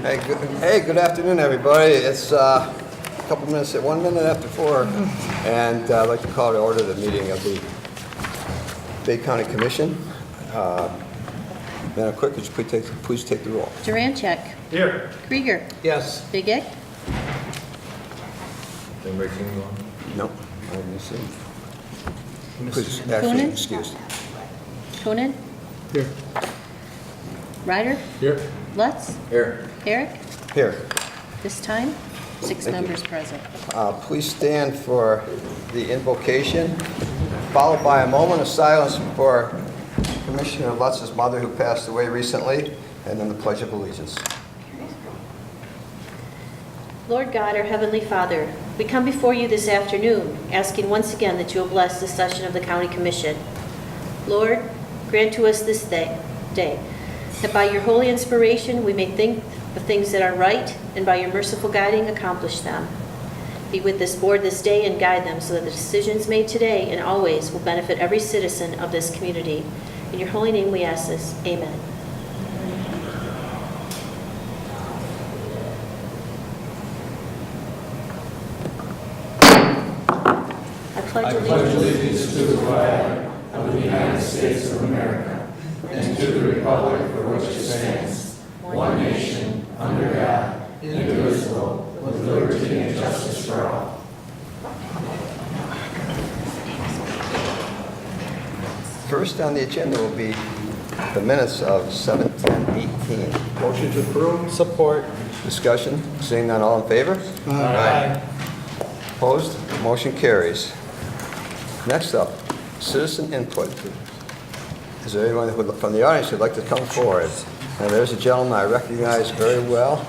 Good afternoon, everybody. It's a couple minutes, 1 minute after 4, and I'd like to call to order the meeting of the Bay County Commission. Madam Clerk, could you please take the roll? Durancheck. Here. Krieger. Yes. Big Egg. Anybody sing along? No, I'm missing. Please, Coonan? actually, excused. Coonan. Here. Ryder. Here. Lutz. Here. Herrick. Here. This time, 6 Thank you. members present. Please stand for the invocation, followed by a moment of silence for Commissioner Lutz's mother, who passed away recently, and then the Pledge of Allegiance. Lord God, our Heavenly Father, we come before you this afternoon, asking once again that you will bless this session of the County Commission. Lord, grant to us this day, that by your holy inspiration we may think of things that are right, and by your merciful guiding accomplish them. Be with this board this day and guide them so that the decisions made today and always will benefit every citizen of this community. In your holy name we ask this. Amen. I pledge allegiance to the flag of the United States of America and to the republic for which it stands, one nation, under God, indivisible, with liberty and justice for all. First on the agenda will be the minutes of 7/10/18. Motion to approve. Support. Discussion, seeing none, all in favor? Aye. Opposed? Motion carries. Next up, citizen input. Is there anyone from the audience who'd like to come forward? Now, there's a gentleman I recognize very well,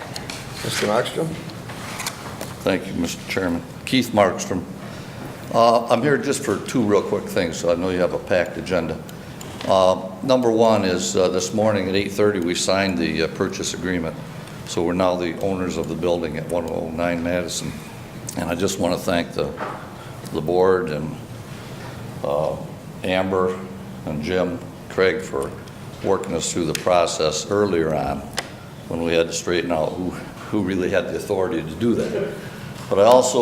Mr. Markstrom. Thank you, Mr. Chairman. Keith Markstrom. I'm here just for 2 real quick things, so I know you have a packed agenda. Number one is this morning at 8:30 we signed the purchase agreement, so we're now the owners of the building at 109 Madison. And I just want to thank the board and Amber and Jim, Craig, for working us through the process earlier on when we had to straighten out who really had the authority to do that. But I also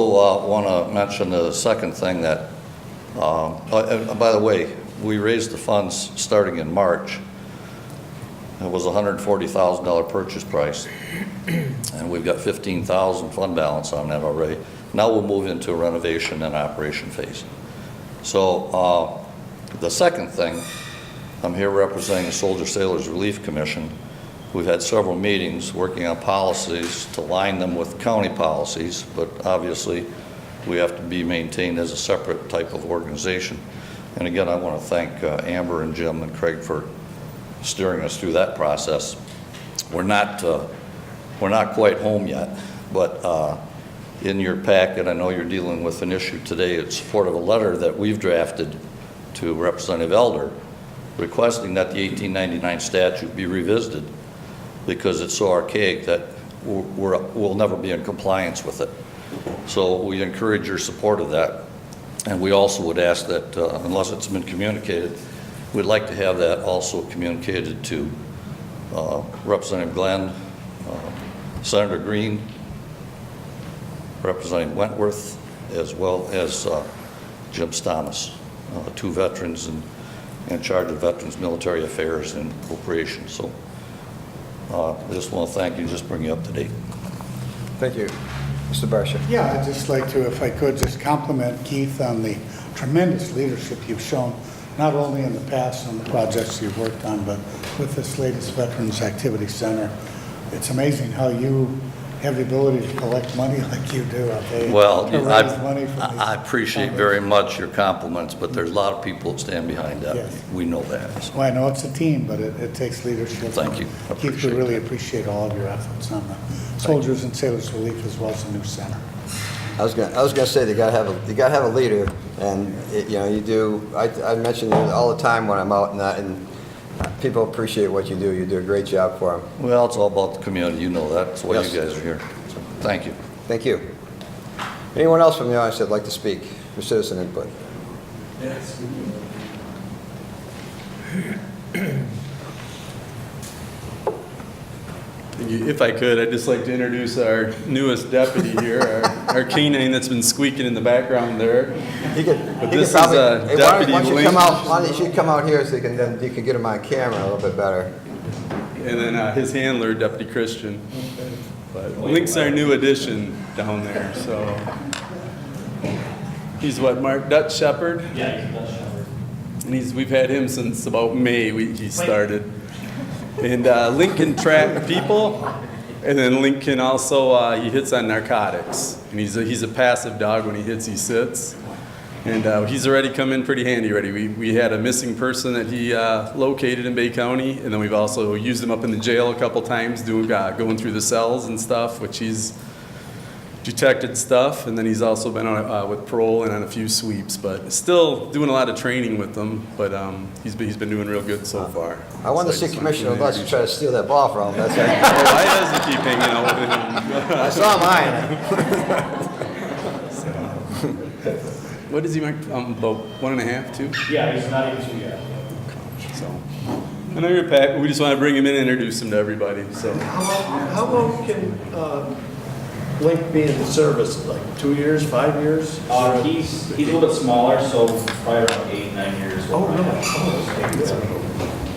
want to mention the second thing that, by the way, we raised the funds starting in March. It was a $140,000 purchase price, and we've got $15,000 fund balance on that already. Now we'll move into a renovation and operation phase. So the second thing, I'm here representing the Soldier Sailors Relief Commission. We've had several meetings working on policies to line them with county policies, but obviously we have to be maintained as a separate type of organization. And again, I want to thank Amber and Jim and Craig for steering us through that process. We're not quite home yet, but in your packet, I know you're dealing with an issue today in support of a letter that we've drafted to Representative Elder requesting that the 1899 statute be revisited because it's so archaic that we'll never be in compliance with it. So we encourage your support of that. And we also would ask that, unless it's been communicated, we'd like to have that also communicated to Representative Glenn, Senator Green, Representative Wentworth, as well as Jim Stamas, 2 veterans in charge of Veterans Military Affairs and Appropriations. So I just want to thank you and just bring you up to date. Thank you. Mr. Barsha. Yeah, I'd just like to, if I could, just compliment Keith on the tremendous leadership you've shown, not only in the past on the projects you've worked on, but with this latest Veterans Activity Center. It's amazing how you have the ability to collect money like you do. Okay? Well, I I appreciate very much your compliments, but there's a lot of people that stand behind that. Yes. We know that. So. Well, I know it's a team, but it takes leadership. Thank you. I Keith, we appreciate really that. appreciate all of your efforts on the Soldiers and Sailors Relief as well as the new center. I was gonna say you gotta have a leader, and you do. I mention it all the time when I'm out and people appreciate what you do. You do a great job for them. Well, it's all about the community. You know that. That's why Yes. you guys are here. So, thank you. Thank you. Anyone else from the audience that'd like to speak for citizen input? Yes. If I could, I'd just like to introduce our newest deputy here, our canine that's been squeaking in the background there. But this is Hey, Deputy why don't you Link, why don't you come out here so then you can get him on camera a little bit better. and then his handler, Deputy Christian. But Link's our new addition down there, so. He's what, Mark, Dutch Shepherd? Yeah, he's a Dutch Shepherd. And we've had him since about May, he started. And Link can track people, and then Link can also, he hits on narcotics. And he's a passive dog. When he hits, he sits. And he's already come in pretty handy already. We had a missing person that he located in Bay County, and then we've also used him up in the jail a couple times, going through the cells and stuff, which he's detected stuff. And then he's also been on with parole and on a few sweeps, but still doing a lot of training with them. But he's been doing real good so far. I wanted to So see just Commissioner wanted to Lutz try to steal that ball from him. That's it. Oh, I doesn't keep hanging out with him. I saw mine. What is he, Mike? About 1.5, 2? Yeah, he's not even 2 yet. So, I know you're Pat, but we just want to bring him in and introduce him to everybody. So, How long can Link be in service? Like 2 years, 5 years? He's a little bit smaller, so probably around 8, 9 years. Oh, really?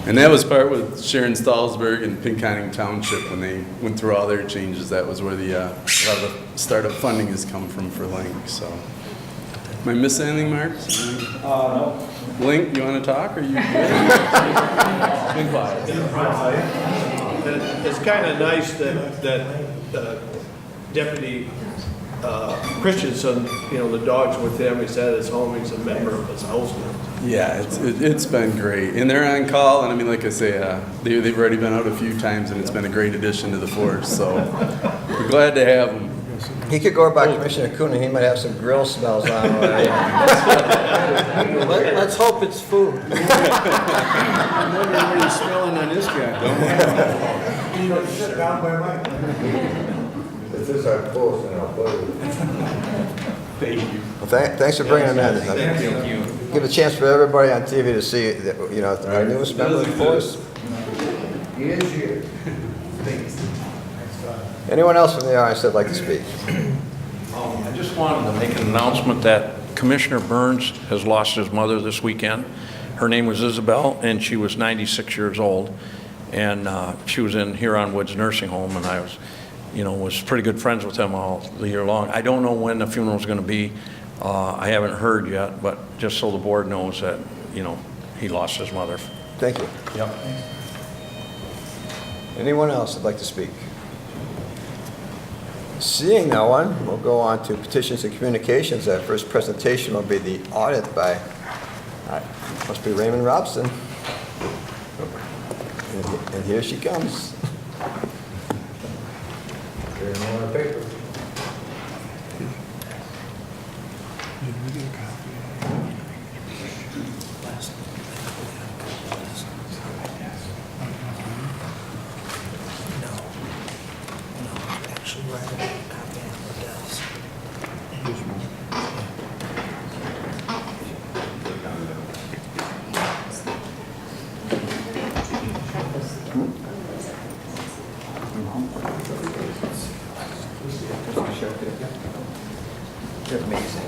and that was part with Sharon Stahlsberg and Pinconning Township when they went through all their changes. That was where a lot of the startup funding has come from for Link. So, am I missing anything, Mark? No. Link, you want to talk, or you? Been quiet. It's kind of nice that Deputy Christensen, the dog's with him, he's at his home, he's a member of his household. Yeah, it's been great, and they're on call, and I mean, like I say, they've already been out a few times, and it's been a great addition to the force. So we're glad to have them. He could go by Commissioner Kuhn and he might have some grill smells on him. Let's hope it's food. I'm wondering what he's smelling on this guy. Sit down by Mike. This is our post and I'll put it. Thank you. Well, thanks for bringing him in. Thank you. Give a chance for everybody on TV to see, our newest member of the force. He is here. Anyone else from the audience that'd like to speak? I just wanted to make an announcement that Commissioner Burns has lost his mother this weekend. Her name was Isabel, and she was 96 years old. And she was in Huron Woods Nursing Home, and I was pretty good friends with him all the year long. I don't know when the funeral is going to be. I haven't heard yet, but just so the board knows that, he lost his mother. Thank you. Yep. Anyone else that'd like to speak? Seeing no one, we'll go on to Petitions and Communications. Our first presentation will be the audit by, must be Raymond Robson. And here she comes. You're amazing.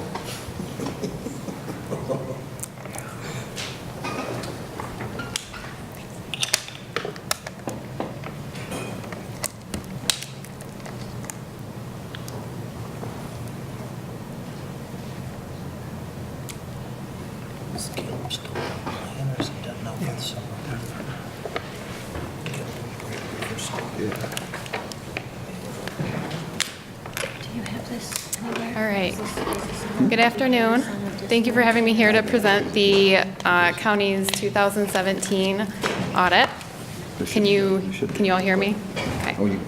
All right. Good afternoon. Thank you for having me here to present the county's 2017 audit. Can you all hear me? Okay.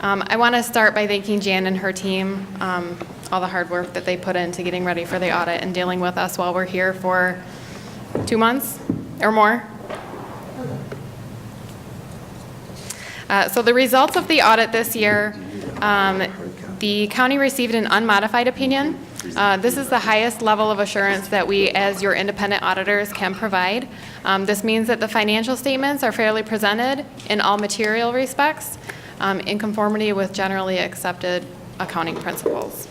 I want to start by thanking Jan and her team, all the hard work that they put into getting ready for the audit and dealing with us while we're here for 2 months or more. So the results of the audit this year, The county received an unmodified opinion. This is the highest level of assurance that we, as your independent auditors, can provide. This means that the financial statements are fairly presented in all material respects, in conformity with generally accepted accounting principles.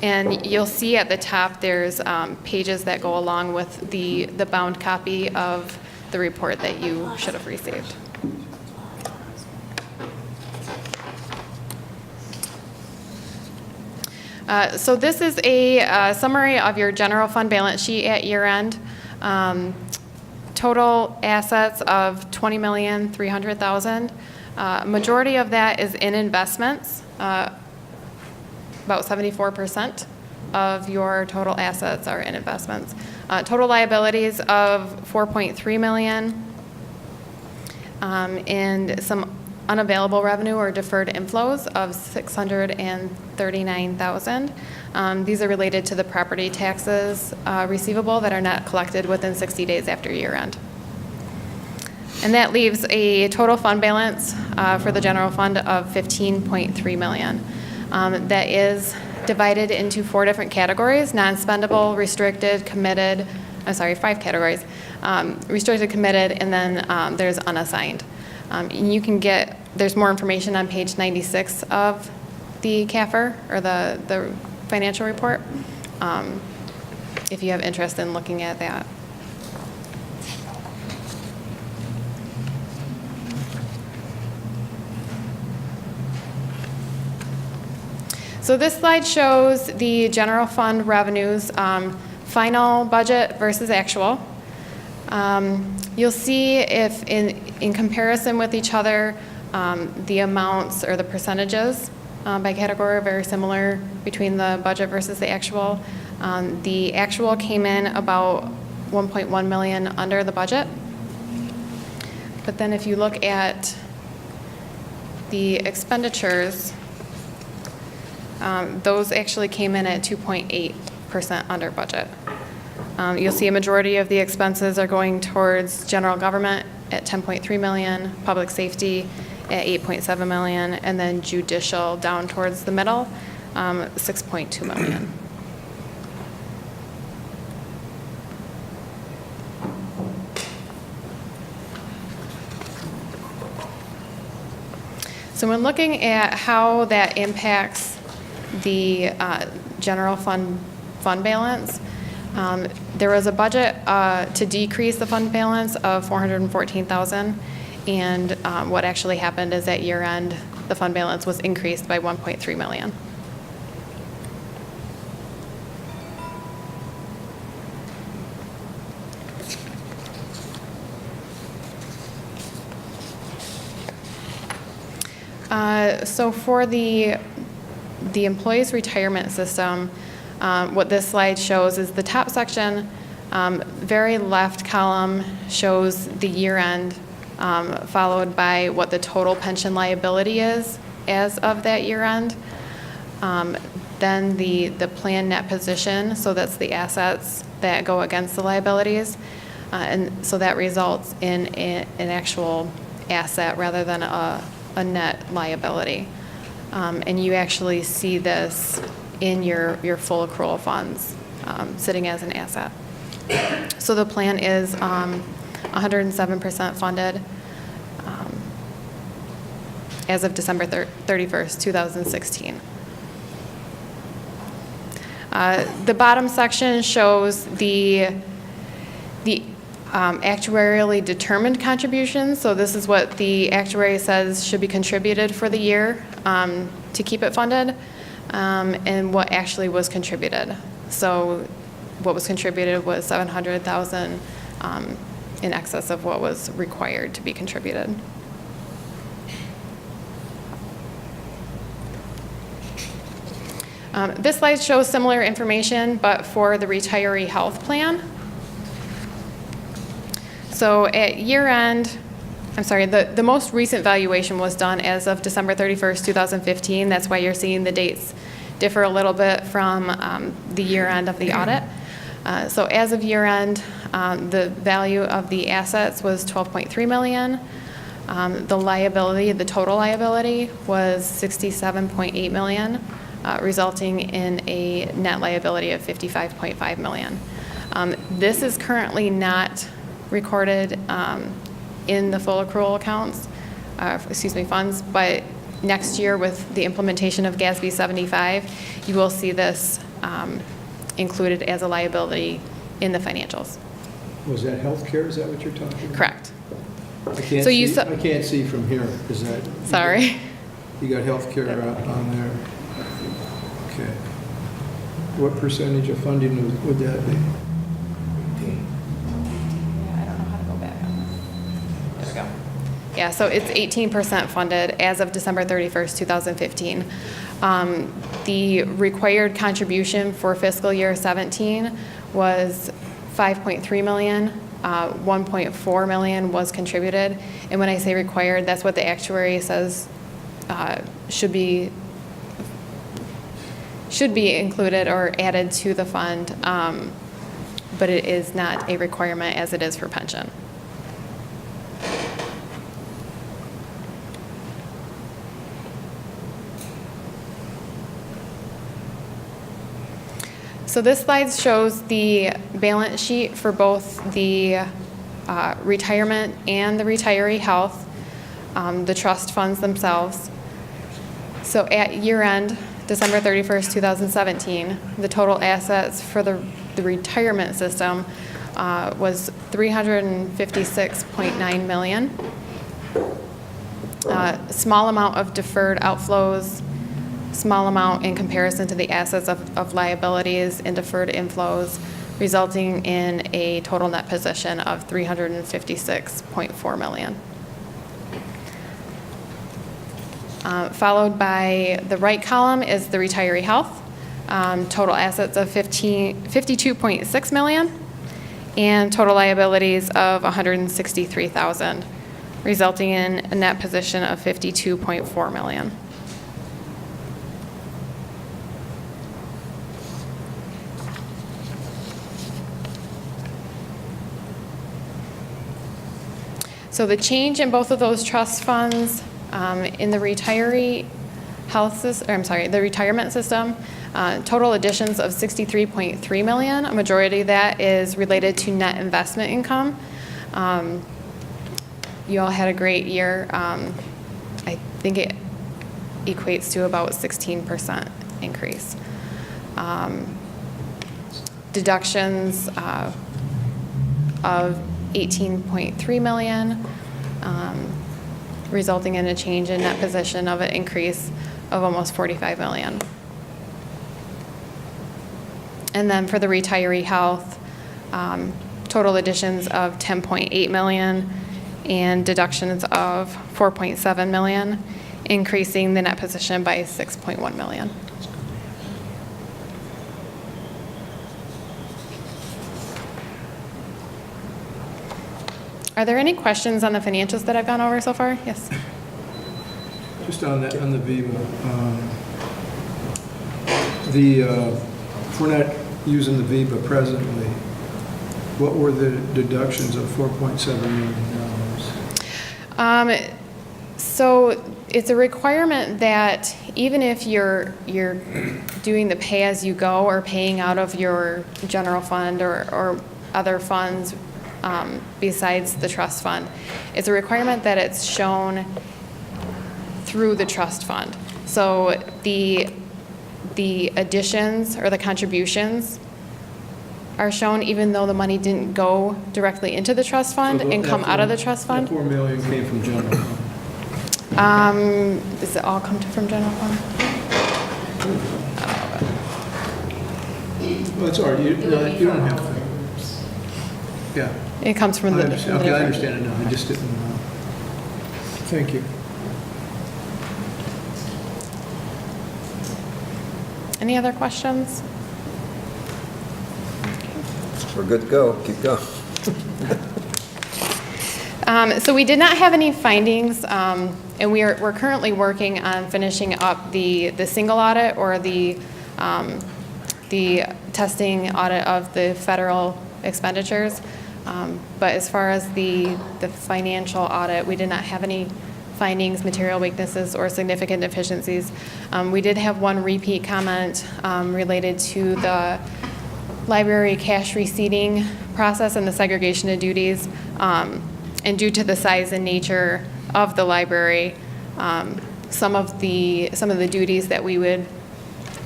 And you'll see at the top there's pages that go along with the bound copy of the report that you should have received. So this is a summary of your general fund balance sheet at year end. Total assets of $20,300,000. Majority of that is in investments. About 74% of your total assets are in investments. Total liabilities of $4.3 million, and some unavailable revenue or deferred inflows of $639,000. These are related to the property taxes receivable that are not collected within 60 days after year end. And that leaves a total fund balance for the general fund of $15.3 million. That is divided into 4 different categories: non-spendable, restricted, committed, 5 categories: restricted, committed, and then there's unassigned. And you can there's more information on page 96 of the CAFR, or the financial report, if you have interest in looking at that. So this slide shows the general fund revenues, final budget versus actual. You'll see if in comparison with each other, the amounts or the percentages by category are very similar between the budget versus the actual. The actual came in about $1.1 million under the budget. But then if you look at the expenditures, those actually came in at 2.8% under budget. You'll see a majority of the expenses are going towards general government at $10.3 million, public safety at $8.7 million, and then judicial down towards the middle, $6.2 million. So when looking at how that impacts the general fund balance, there was a budget to decrease the fund balance of $414,000, and what actually happened is at year end, the fund balance was increased by $1.3 million. So for the employees' retirement system, what this slide shows is the top section, very left column shows the year end, followed by what the total pension liability is as of that year end. Then the plan net position, so that's the assets that go against the liabilities. And so that results in an actual asset rather than a net liability. And you actually see this in your full accrual funds sitting as an asset. So the plan is 107% funded as of December 31st, 2016. The bottom section shows the actuarially determined contributions. So this is what the actuary says should be contributed for the year to keep it funded, and what actually was contributed. So what was contributed was $700,000 in excess of what was required to be contributed. This slide shows similar information, but for the retiree health plan. So at year end, the most recent valuation was done as of December 31st, 2015. That's why you're seeing the dates differ a little bit from the year end of the audit. So as of year end, the value of the assets was $12.3 million. The liability, the total liability was $67.8 million, resulting in a net liability of $55.5 million. This is currently not recorded in the full accrual accounts, funds, but next year with the implementation of GASB 75, you will see this included as a liability in the financials. Was that healthcare? Is that what you're talking about? Correct. I can't So you see, saw- I can't see from here. Is that? Sorry. You got healthcare on there. Okay. What percentage of funding would that be? I don't know how to go back on this. There we go. Yeah, so it's 18% funded as of December 31st, 2015. The required contribution for fiscal year 17 was $5.3 million. 1.4 million was contributed. And when I say required, that's what the actuary says should be included or added to the fund, but it is not a requirement as it is for pension. So this slide shows the balance sheet for both the retirement and the retiree health, the trust funds themselves. So at year end, December 31st, 2017, the total assets for the retirement system was $356.9 million. Small amount of deferred outflows, small amount in comparison to the assets of liabilities and deferred inflows, resulting in a total net position of $356.4 million. Followed by the right column is the retiree health, total assets of $52.6 million, and total liabilities of $163,000, resulting in a net position of $52.4 million. So the change in both of those trust funds in the retiree health system, the retirement system, total additions of $63.3 million. A majority of that is related to net investment income. You all had a great year. I think it equates to about 16% increase. Deductions of $18.3 million, resulting in a change in net position of an increase of almost $45 million. And then for the retiree health, total additions of $10.8 million and deductions of $4.7 million, increasing the net position by $6.1 million. Are there any questions on the financials that I've gone over so far? Yes. Just on that, on the VIVA, if we're not using the VIVA presently, what were the deductions of $4.7 million? So it's a requirement that even if you're doing the pay-as-you-go or paying out of your general fund or other funds besides the trust fund, it's a requirement that it's shown through the trust fund. So the additions or the contributions are shown even though the money didn't go directly into the trust fund and come out of the trust fund. That $4 million came from general fund. Does it all come from general fund? Well, it's all right. You don't have to. Yeah. It comes from the. Okay, I understand it now. I just didn't know. Thank you. Any other questions? We're good to go. Keep going. So we did not have any findings, and we're currently working on finishing up the single audit or the testing audit of the federal expenditures. But as far as the financial audit, we did not have any findings, material weaknesses, or significant deficiencies. We did have one repeat comment related to the library cash receipting process and the segregation of duties. And due to the size and nature of the library, some of the duties that we would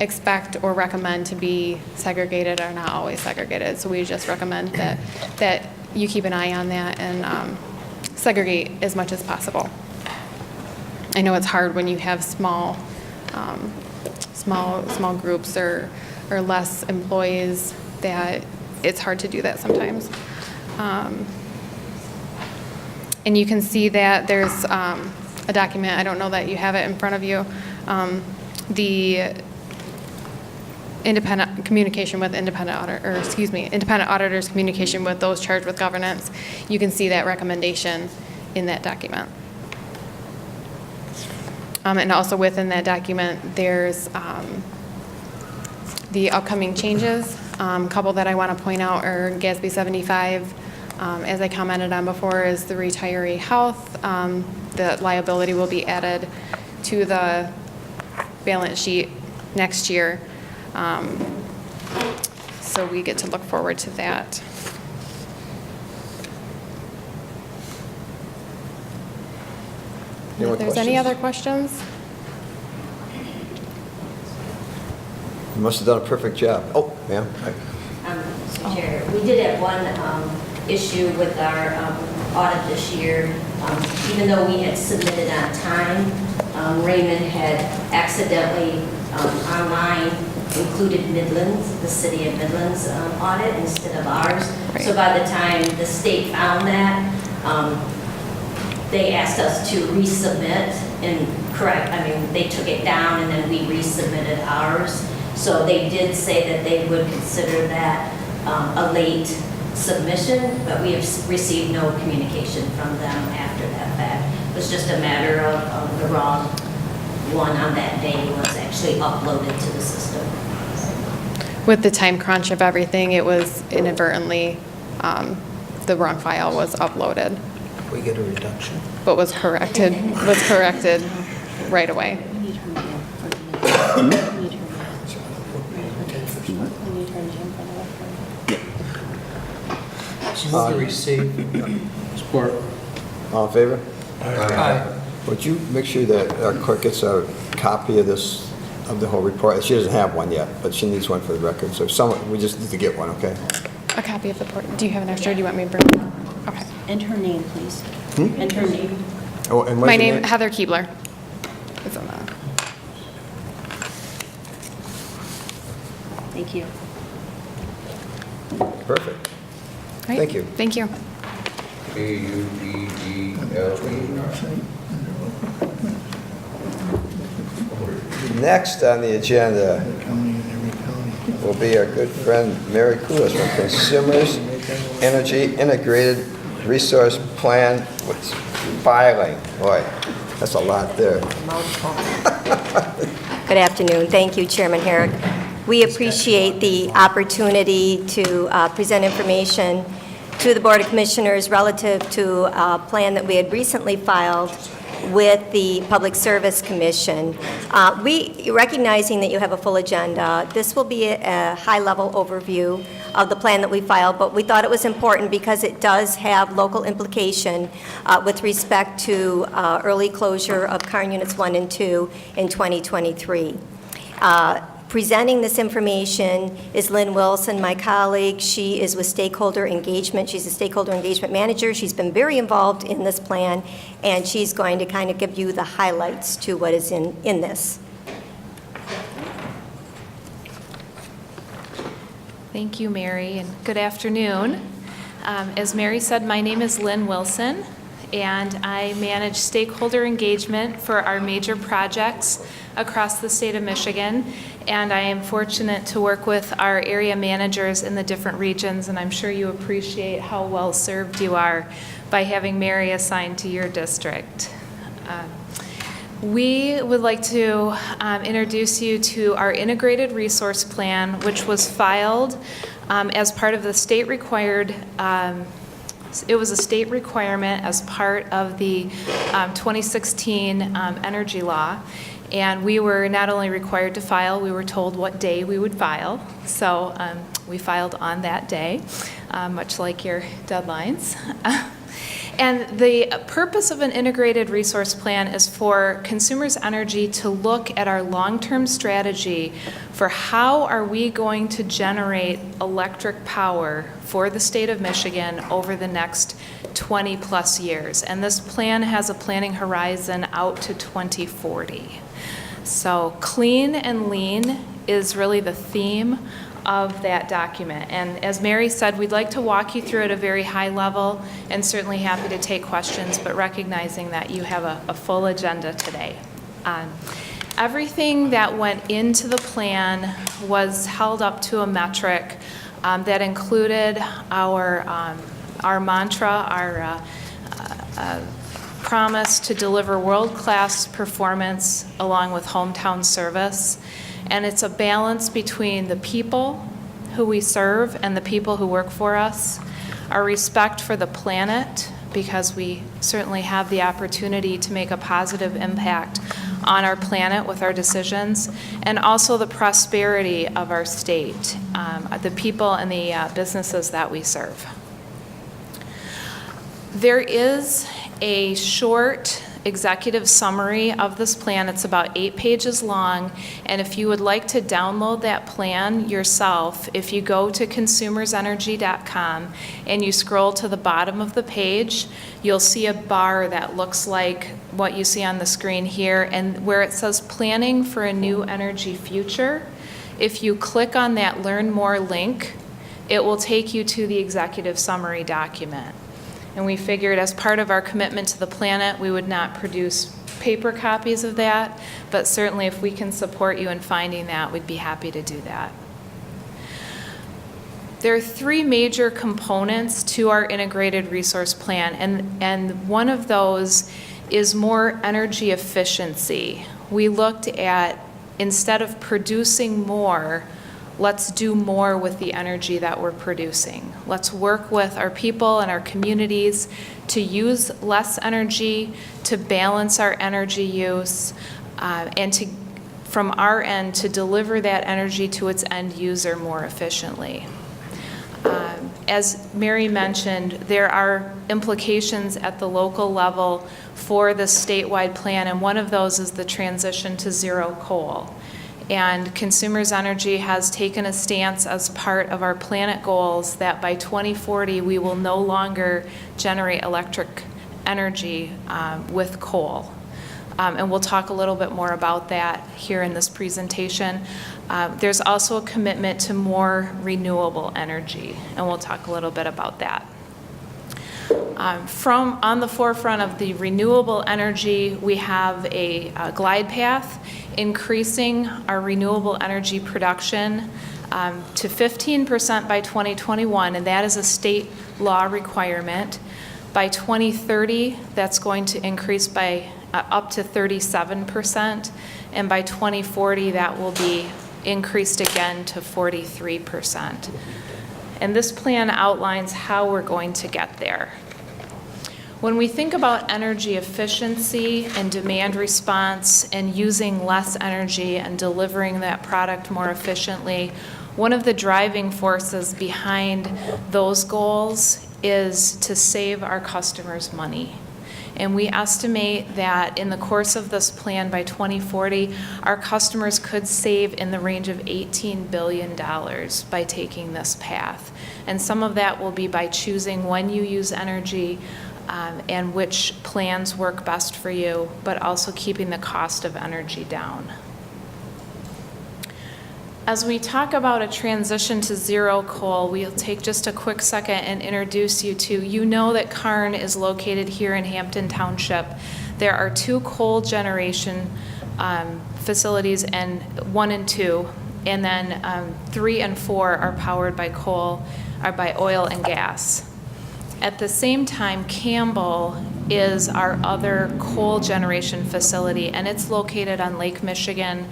expect or recommend to be segregated are not always segregated. So we just recommend that you keep an eye on that and segregate as much as possible. I know it's hard when you have small groups or less employees, that it's hard to do that sometimes. And you can see that there's a document, I don't know that you have it in front of you, the independent communication with independent auditors communication with those charged with governance. You can see that recommendation in that document. And also within that document, there's the upcoming changes. A couple that I want to point out are GASB 75, as I commented on before, is the retiree health. The liability will be added to the balance sheet next year. So we get to look forward to that. Any more If there's any questions? other questions? You must have done a perfect job. Oh, ma'am. Mr. Chair, we did have one issue with our audit this year. Even though we had submitted on time, Raymond had accidentally online included Midlands, the city of Midlands audit instead of ours. Right. So by the time the state found that, they asked us to resubmit and they took it down and then we resubmitted ours. So they did say that they would consider that a late submission, but we have received no communication from them after that fact. It was just a matter of the wrong one on that day was actually uploaded to the system. With the time crunch of everything, it was inadvertently, the wrong file was uploaded. We get a reduction. But was corrected right away. Move to receive. Support. All in favor? Aye. Would you make sure that our clerk gets a copy of this, of the whole report? She doesn't have one yet, but she needs one for the record. So we just need to get one, okay? A copy of the report. Do you have an extra? Or do you want me to bring it? Okay. And her name, please. And her name. Oh, and what's My your name, Heather Keebler. It's on that. Thank you. Perfect. Right. Thank you. Thank you. Next on the agenda will be our good friend Mary Kulis from Consumers Energy Integrated Resource Plan with filing. Boy, that's a lot there. Good afternoon. Thank you, Chairman Herrick. We appreciate the opportunity to present information to the Board of Commissioners relative to a plan that we had recently filed with the Public Service Commission. Recognizing that you have a full agenda, this will be a high-level overview of the plan that we filed, but we thought it was important because it does have local implication with respect to early closure of Karn Units 1 and 2 in 2023. Presenting this information is Lynn Wilson, my colleague. She is with stakeholder engagement. She's a stakeholder engagement manager. She's been very involved in this plan, and she's going to kind of give you the highlights to what is in this. Thank you, Mary, and good afternoon. As Mary said, my name is Lynn Wilson, and I manage stakeholder engagement for our major projects across the state of Michigan, and I am fortunate to work with our area managers in the different regions, and I'm sure you appreciate how well served you are by having Mary assigned to your district. We would like to introduce you to our integrated resource plan, which was filed as part of the state-required It was a state requirement as part of the 2016 energy law. And we were not only required to file, we were told what day we would file. So we filed on that day, much like your deadlines. And the purpose of an integrated resource plan is for Consumers Energy to look at our long-term strategy for how are we going to generate electric power for the state of Michigan over the next 20 plus years. And this plan has a planning horizon out to 2040. So clean and lean is really the theme of that document. And as Mary said, we'd like to walk you through at a very high level and certainly happy to take questions, but recognizing that you have a full agenda today. Everything that went into the plan was held up to a metric that included our mantra, our promise to deliver world-class performance along with hometown service. And it's a balance between the people who we serve and the people who work for us, our respect for the planet, because we certainly have the opportunity to make a positive impact on our planet with our decisions, and also the prosperity of our state, the people and the businesses that we serve. There is a short executive summary of this plan. It's about 8 pages long, and if you would like to download that plan yourself, if you go to consumersenergy.com and you scroll to the bottom of the page, you'll see a bar that looks like what you see on the screen here, and where it says Planning for a New Energy Future. If you click on that Learn More link, it will take you to the executive summary document. And we figured as part of our commitment to the planet, we would not produce paper copies of that, but certainly if we can support you in finding that, we'd be happy to do that. There are 3 major components to our integrated resource plan, and one of those is more energy efficiency. We looked at, instead of producing more, let's do more with the energy that we're producing. Let's work with our people and our communities to use less energy, to balance our energy use, and to, from our end, to deliver that energy to its end user more efficiently. As Mary mentioned, there are implications at the local level for the statewide plan, and one of those is the transition to zero coal. And Consumers Energy has taken a stance as part of our planet goals that by 2040 we will no longer generate electric energy with coal. And we'll talk a little bit more about that here in this presentation. There's also a commitment to more renewable energy, and we'll talk a little bit about that. From on the forefront of the renewable energy, we have a glide path increasing our renewable energy production to 15% by 2021, and that is a state law requirement. By 2030, that's going to increase by up to 37%, and by 2040, that will be increased again to 43%. And this plan outlines how we're going to get there. When we think about energy efficiency and demand response and using less energy and delivering that product more efficiently, one of the driving forces behind those goals is to save our customers money. And we estimate that in the course of this plan by 2040, our customers could save in the range of $18 billion by taking this path. And some of that will be by choosing when you use energy, and which plans work best for you, but also keeping the cost of energy down. As we talk about a transition to zero coal, we'll take just a quick second and introduce you to, you know that Karn is located here in Hampton Township. There are 2 coal generation facilities, and 1 and 2, and then 3 and 4 are powered by coal, or by oil and gas. At the same time, Campbell is our other coal generation facility, and it's located on Lake Michigan.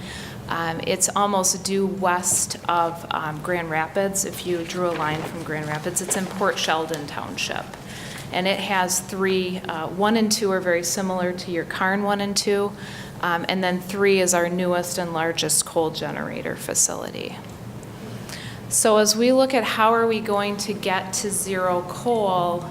It's almost due west of Grand Rapids. If you drew a line from Grand Rapids, it's in Port Sheldon Township. and it has 3. 1 and 2 are very similar to your Karn 1 and 2, and then 3 is our newest and largest coal generator facility. So as we look at how are we going to get to zero coal,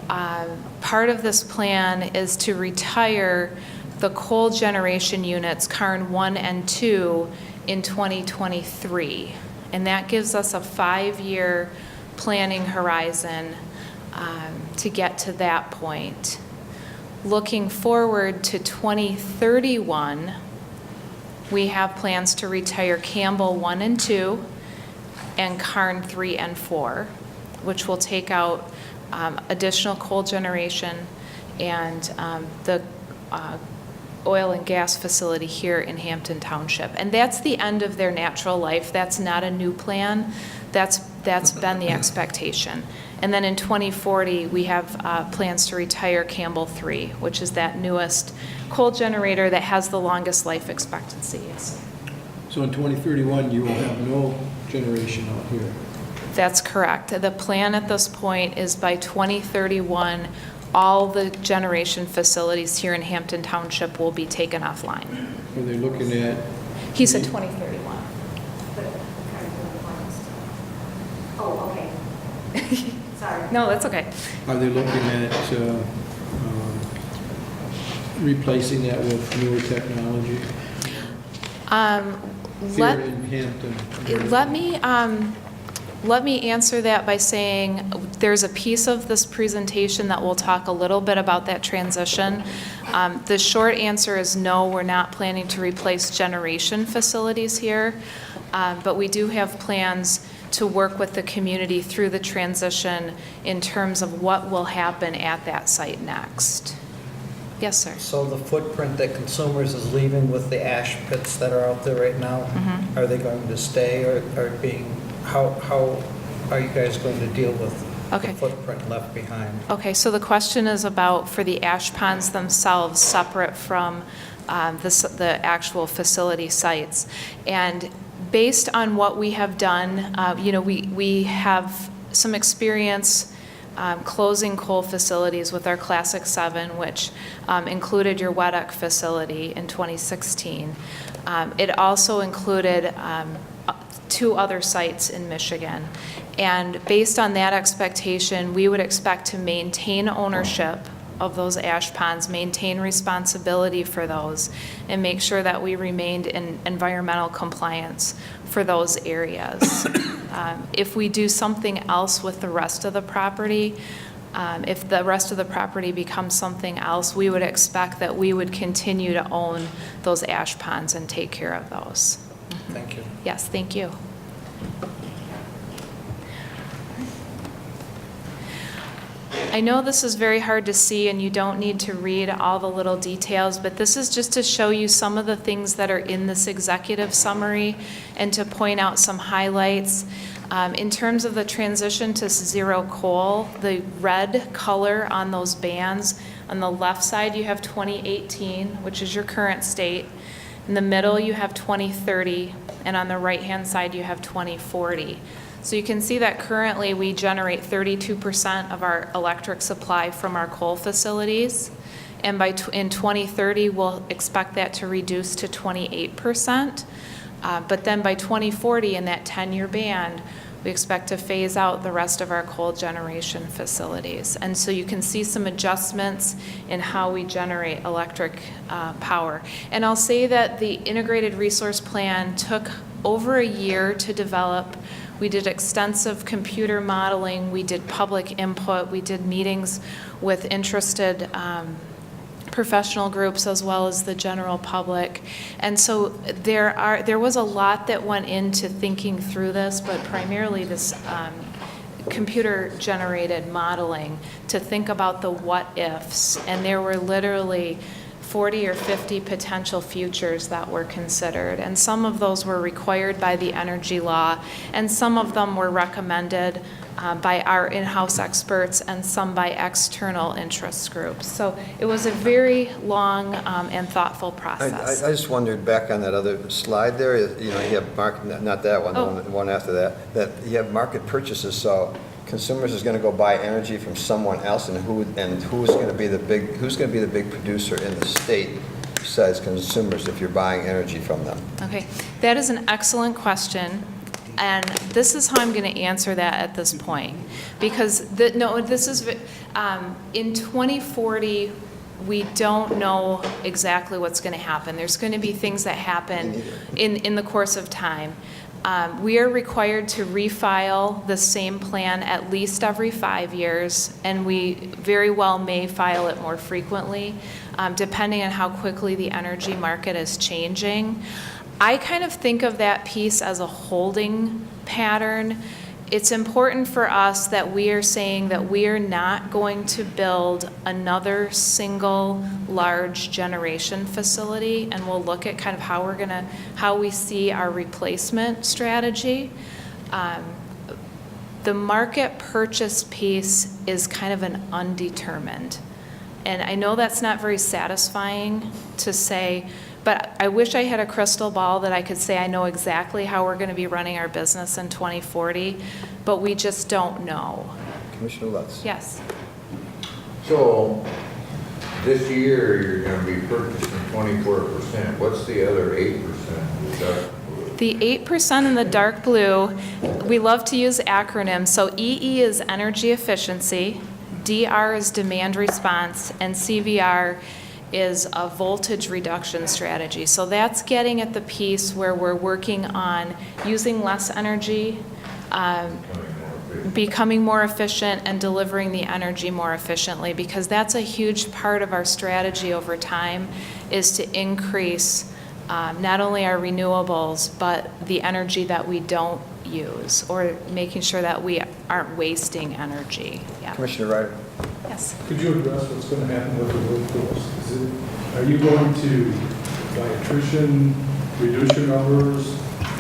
part of this plan is to retire the coal generation units, Karn 1 and 2, in 2023. And that gives us a 5-year planning horizon to get to that point. Looking forward to 2031, we have plans to retire Campbell 1 and 2 and Karn 3 and 4, which will take out additional coal generation and the oil and gas facility here in Hampton Township. And that's the end of their natural life. That's not a new plan. That's been the expectation. And then in 2040, we have plans to retire Campbell 3, which is that newest coal generator that has the longest life expectancy. So in 2031, you will have no generation out here? That's correct. The plan at this point is by 2031, all the generation facilities here in Hampton Township will be taken offline. Are they looking at? He said 2031. Oh, okay. Sorry. No, that's okay. Are they looking at replacing that with newer technology? Here in Hampton. Let me answer that by saying there's a piece of this presentation that will talk a little bit about that transition. The short answer is no, we're not planning to replace generation facilities here, but we do have plans to work with the community through the transition in terms of what will happen at that site next. Yes, sir. So the footprint that Consumers is leaving with the ash pits that are out there right now, are they going to stay or being, how are you guys going to deal with the footprint left behind? Okay, so the question is about for the ash ponds themselves separate from the actual facility sites. And based on what we have done, we have some experience closing coal facilities with our Classic 7, which included your Weddock facility in 2016. It also included 2 other sites in Michigan. And based on that expectation, we would expect to maintain ownership of those ash ponds, maintain responsibility for those, and make sure that we remained in environmental compliance for those areas. If we do something else with the rest of the property, if the rest of the property becomes something else, we would expect that we would continue to own those ash ponds and take care of those. Thank you. Yes, thank you. I know this is very hard to see and you don't need to read all the little details, but this is just to show you some of the things that are in this executive summary and to point out some highlights. In terms of the transition to zero coal, the red color on those bands, on the left side you have 2018, which is your current state. In the middle you have 2030, and on the right-hand side you have 2040. So you can see that currently we generate 32% of our electric supply from our coal facilities. And in 2030, we'll expect that to reduce to 28%. But then by 2040, in that 10-year band, we expect to phase out the rest of our coal generation facilities. And so you can see some adjustments in how we generate electric power. And I'll say that the integrated resource plan took over a year to develop. We did extensive computer modeling, we did public input, we did meetings with interested professional groups as well as the general public. And so there was a lot that went into thinking through this, but primarily this computer-generated modeling to think about the what-ifs. And there were literally 40 or 50 potential futures that were considered. And some of those were required by the energy law, and some of them were recommended by our in-house experts, and some by external interest groups. So it was a very long and thoughtful process. I just wondered, back on that other slide there, you have market, not that one, the one after that you have market purchases. So Consumers is going to go buy energy from someone else, and who's going to be the big producer in the state besides Consumers if you're buying energy from them? Okay, that is an excellent question, and this is how I'm going to answer that at this point. Because, in 2040, we don't know exactly what's going to happen. There's going to be things that happen in the course of time. We are required to refile the same plan at least every 5 years, and we very well may file it more frequently, depending on how quickly the energy market is changing. I kind of think of that piece as a holding pattern. It's important for us that we are saying that we are not going to build another single large generation facility, and we'll look at kind of how we see our replacement strategy. The market purchase piece is kind of an undetermined. And I know that's not very satisfying to say, but I wish I had a crystal ball that I could say I know exactly how we're going to be running our business in 2040, but we just don't know. Commissioner Lutz. Yes. So this year you're going to be purchasing 24%. What's the other 8%? The 8% in the dark blue, we love to use acronyms. So EE is energy efficiency, DR is demand response, and CVR is a voltage reduction strategy. So that's getting at the piece where we're working on using less energy, becoming more efficient, and delivering the energy more efficiently, because that's a huge part of our strategy over time, is to increase not only our renewables, but the energy that we don't use, or making sure that we aren't wasting energy. Yeah. Commissioner Ryder. Yes. Could you address what's going to happen with the workforce? Are you going to, by attrition, reduce your numbers?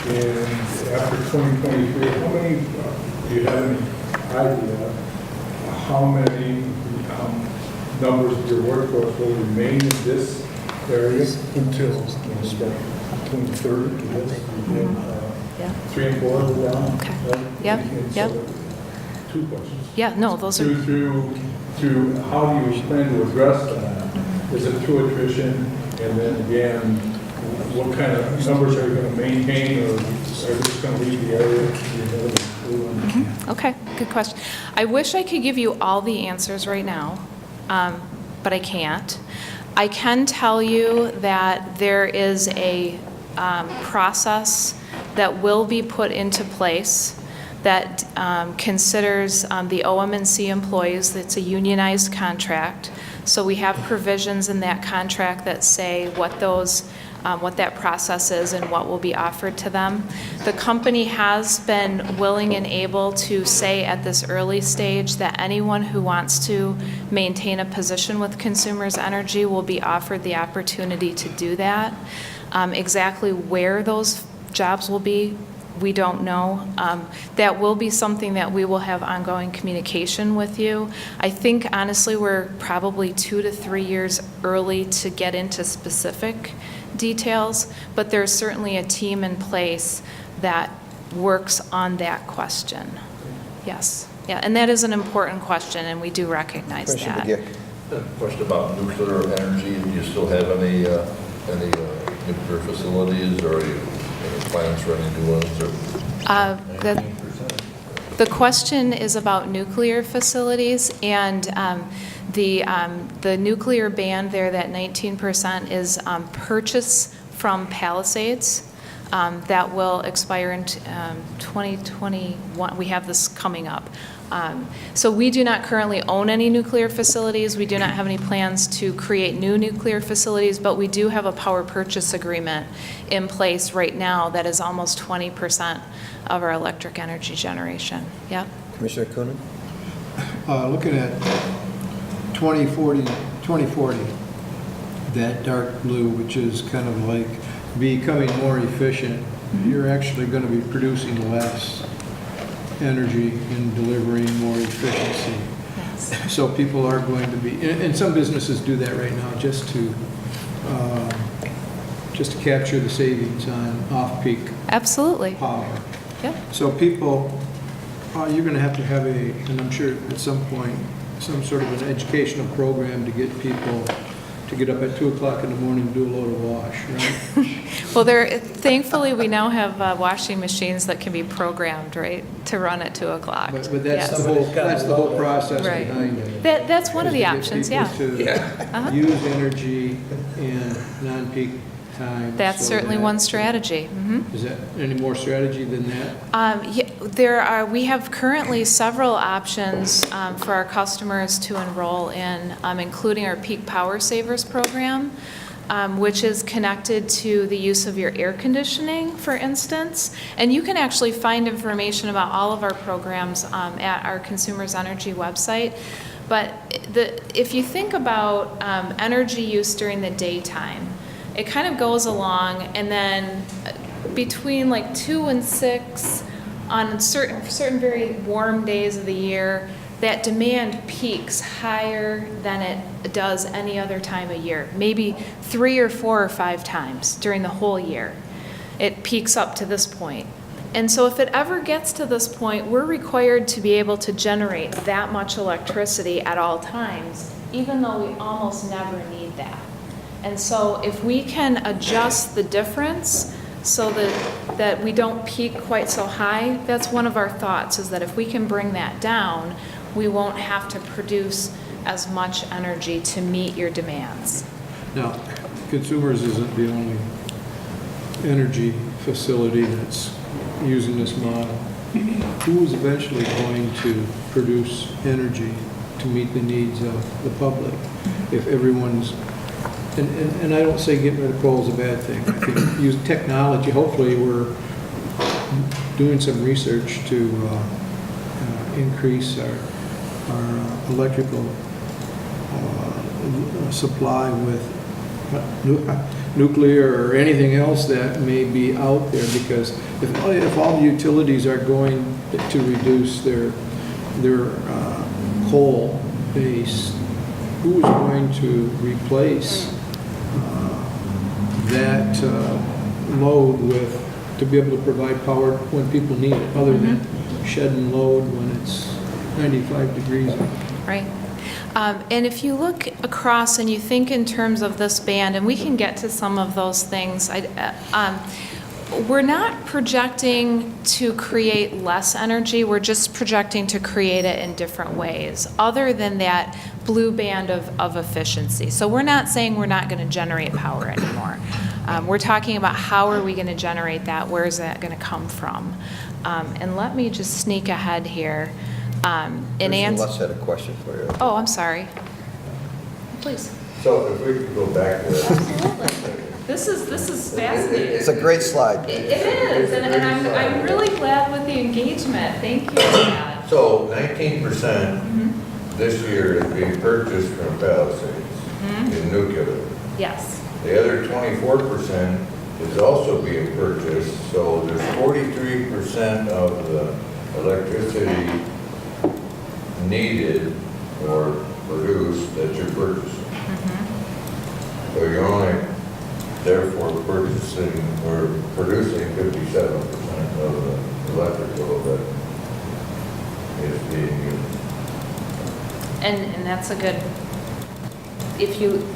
And after 2023, how many, do you have any idea how many numbers of your workforce will remain in this area until 2030? Yeah. 3 and 4 are down? Okay. Right? Yep. And Yep. so, 2 questions. Yeah, no, those are... Through how do you plan to address that? Is it through attrition? And then again, what kind of numbers are you going to maintain, or are you just going to leave the area? Okay, good question. I wish I could give you all the answers right now, but I can't. I can tell you that there is a process that will be put into place that considers the OM&C employees. It's a unionized contract. So we have provisions in that contract that say what that process is and what will be offered to them. The company has been willing and able to say at this early stage that anyone who wants to maintain a position with Consumers Energy will be offered the opportunity to do that. Exactly where those jobs will be, we don't know. That will be something that we will have ongoing communication with you. I think, honestly, we're probably 2 to 3 years early to get into specific details, but there's certainly a team in place that works on that question. Yes. Yeah, and that is an important question, and we do recognize that. A question about nuclear energy. Do you still have any nuclear facilities, or any plans for any new ones? The question is about nuclear facilities, and the nuclear ban there, that 19%, is purchase from Palisades. That will expire in 2021. We have this coming up. So we do not currently own any nuclear facilities. We do not have any plans to create new nuclear facilities, but we do have a power purchase agreement in place right now that is almost 20% of our electric energy generation. Yep. Commissioner Coonan? Looking at 2040, that dark blue, which is kind of like becoming more efficient, you're actually going to be producing less energy and delivering more efficiency. Yes. So people are going to be, and some businesses do that right now just to capture the savings on off-peak absolutely power. Yep. So people You're going to have and I'm sure at some point, some sort of an educational program to get people to get up at 2 o'clock in the morning and do a load of wash, right? Well, thankfully, we now have washing machines that can be programmed, right, to run at 2 o'clock. But that's Yes. the whole process Right. behind it. That's one of is the to get options, people yeah. to use energy in non-peak times. That's so certainly that- one strategy. Mhm. Is that any more strategy than that? We have currently several options for our customers to enroll in, including our Peak Power Savers program, which is connected to the use of your air conditioning, for instance. And you can actually find information about all of our programs at our Consumers Energy website. But if you think about energy use during the daytime, it kind of goes along, and then between like 2 and 6 on certain very warm days of the year, that demand peaks higher than it does any other time of year. Maybe 3 or 4 or 5 times during the whole year. It peaks up to this point. And so if it ever gets to this point, we're required to be able to generate that much electricity at all times, even though we almost never need that. And so if we can adjust the difference so that we don't peak quite so high, that's one of our thoughts, is that if we can bring that down, we won't have to produce as much energy to meet your demands. Now, Consumers isn't the only energy facility that's using this model. Who is eventually going to produce energy to meet the needs of the public if everyone's... And I don't say getting rid of coal is a bad thing. I think use technology. Hopefully, we're doing some research to increase our electrical supply with nuclear or anything else that may be out there. Because if all the utilities are going to reduce their coal base, who is going to replace that load to be able to provide power when people need it, other than shedding load when it's 95 degrees? Right. And if you look across and you think in terms of this band, and we can get to some of those things, we're not projecting to create less energy, we're just projecting to create it in different ways, other than that blue band of efficiency. So we're not saying we're not going to generate power anymore. We're talking about how are we going to generate that, where is that going to come from? And let me just sneak ahead here. Les had a question for you. Oh, I'm sorry. Please. So if we could go back to that. Absolutely. This is fascinating. It's a great slide. It is, and I'm really glad with the engagement. Thank you for that. So 19% this year is being purchased from Palisades in nuclear. Yes. The other 24% is also being purchased, so there's 43% of the electricity needed or produced that you're purchasing. So you're only therefore producing 57% of the electrical that is being used. And that's a good,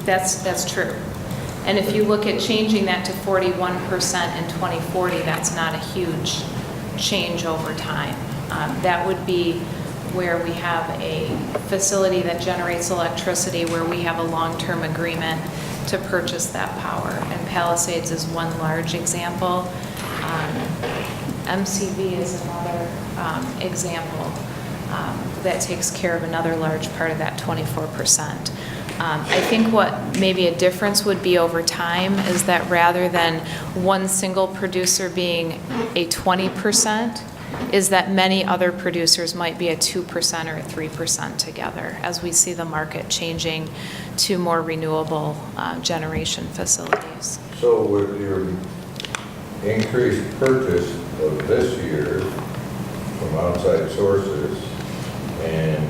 that's true. And if you look at changing that to 41% in 2040, that's not a huge change over time. That would be where we have a facility that generates electricity, where we have a long-term agreement to purchase that power. And Palisades is one large example. MCV is another example that takes care of another large part of that 24%. I think what maybe a difference would be over time is that rather than one single producer being a 20%, is that many other producers might be a 2% or a 3% together as we see the market changing to more renewable generation facilities. So with your increased purchase of this year from outside sources, and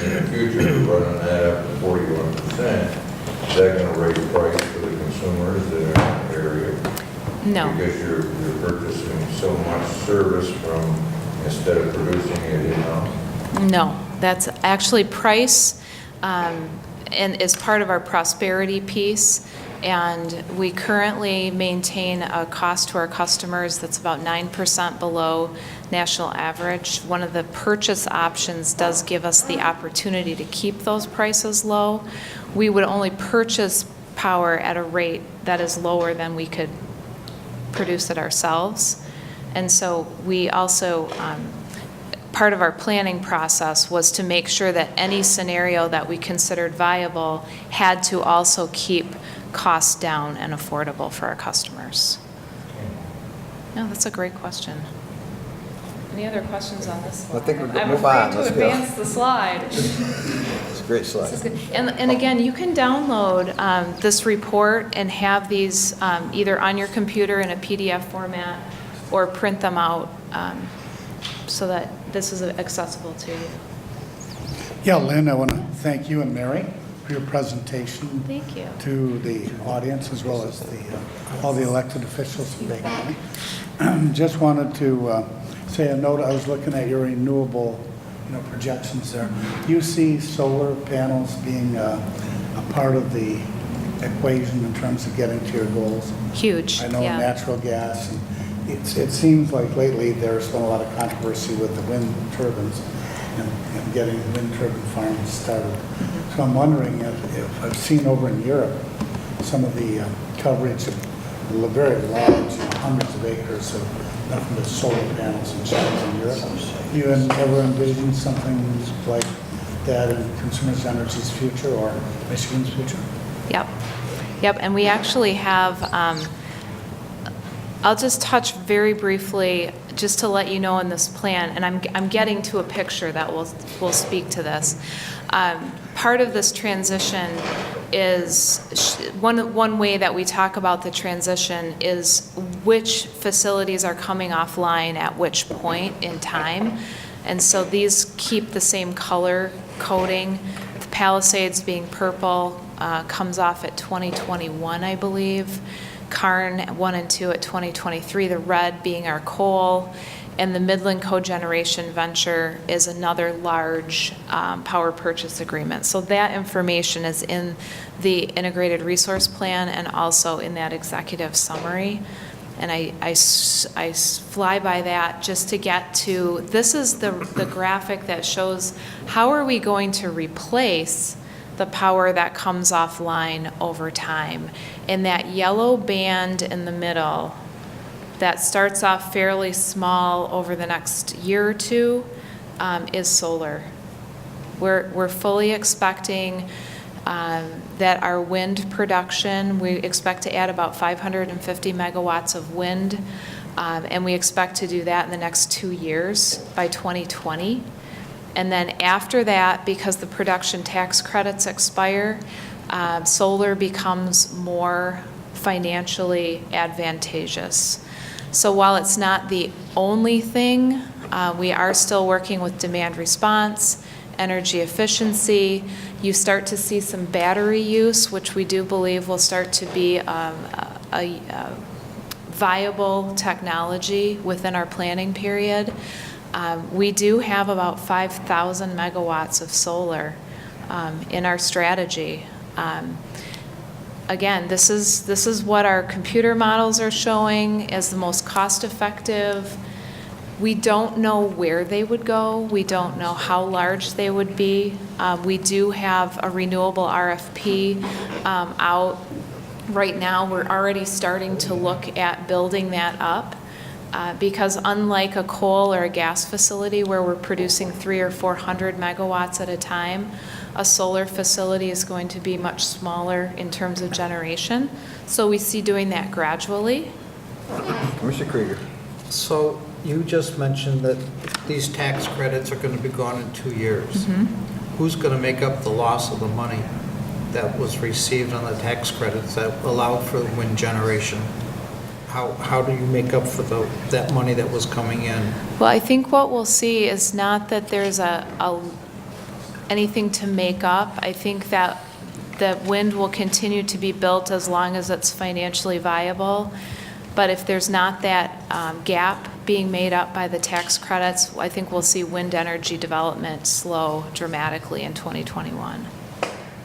in the future running that up to 41%, is that going to raise price for the consumers that are in that area? No. Because you're purchasing so much service from instead of producing it in-house? No, that's actually price, and is part of our prosperity piece. And we currently maintain a cost to our customers that's about 9% below national average. One of the purchase options does give us the opportunity to keep those prices low. We would only purchase power at a rate that is lower than we could produce it ourselves. And so we also, part of our planning process was to make sure that any scenario that we considered viable had to also keep costs down and affordable for our customers. No, that's a great question. Any other questions on this slide? I think we're good. I'm Move on. afraid Let's to go. advance the slide. It's a great slide. This is good. And again, you can download this report and have these either on your computer in a PDF format or print them out so that this is accessible to you. Yeah, Lynn, I want to thank you and Mary for your presentation. Thank you. To the audience as well as all the elected officials in Bay County. Just wanted to say a note. I was looking at your renewable, projections there. You see solar panels being a part of the equation in terms of getting to your goals? Huge. I know yeah. natural gas, and it seems like lately there's been a lot of controversy with the wind turbines and getting wind turbine farms started. So I'm wondering if I've seen over in Europe some of the coverage of very large, hundreds of acres of nothing but solar panels and sheds in Europe. You ever envision something like that in Consumers Energy's future or Michigan's future? Yep, and we actually have, I'll just touch very briefly just to let you know in this plan, and I'm getting to a picture that will speak to this. Part of this transition is, one way that we talk about the transition is which facilities are coming offline at which point in time. And so these keep the same color coding. The Palisades being purple comes off at 2021, I believe. Karn 1 and 2 at 2023, the red being our coal, and the Midland Cogeneration venture is another large power purchase agreement. So that information is in the integrated resource plan and also in that executive summary. And I fly by that just to get to, this is the graphic that shows how are we going to replace the power that comes offline over time. And that yellow band in the middle that starts off fairly small over the next year or two is solar. We're fully expecting that our wind production, we expect to add about 550 megawatts of wind, and we expect to do that in the next 2 years by 2020. And then after that, because the production tax credits expire, solar becomes more financially advantageous. So while it's not the only thing, we are still working with demand response, energy efficiency. You start to see some battery use, which we do believe will start to be a viable technology within our planning period. We do have about 5,000 megawatts of solar in our strategy. Again, this is what our computer models are showing as the most cost-effective. We don't know where they would go. We don't know how large they would be. We do have a renewable RFP out right now. We're already starting to look at building that up because unlike a coal or a gas facility where we're producing 300 or 400 megawatts at a time, a solar facility is going to be much smaller in terms of generation. So we see doing that gradually. Commissioner Krieger. So you just mentioned that these tax credits are going to be gone in 2 years. Mm-hmm. Who's going to make up the loss of the money that was received on the tax credits that allowed for the wind generation? How do you make up for that money that was coming in? Well, I think what we'll see is not that there's anything to make up. I think that the wind will continue to be built as long as it's financially viable. But if there's not that gap being made up by the tax credits, I think we'll see wind energy development slow dramatically in 2021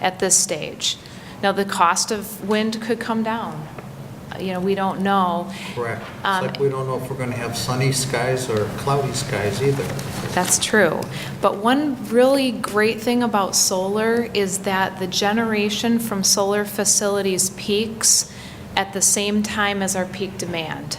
at this stage. Now, the cost of wind could come down. We don't know. Correct. It's like we don't know if we're going to have sunny skies or cloudy skies either. That's true. But one really great thing about solar is that the generation from solar facilities peaks at the same time as our peak demand.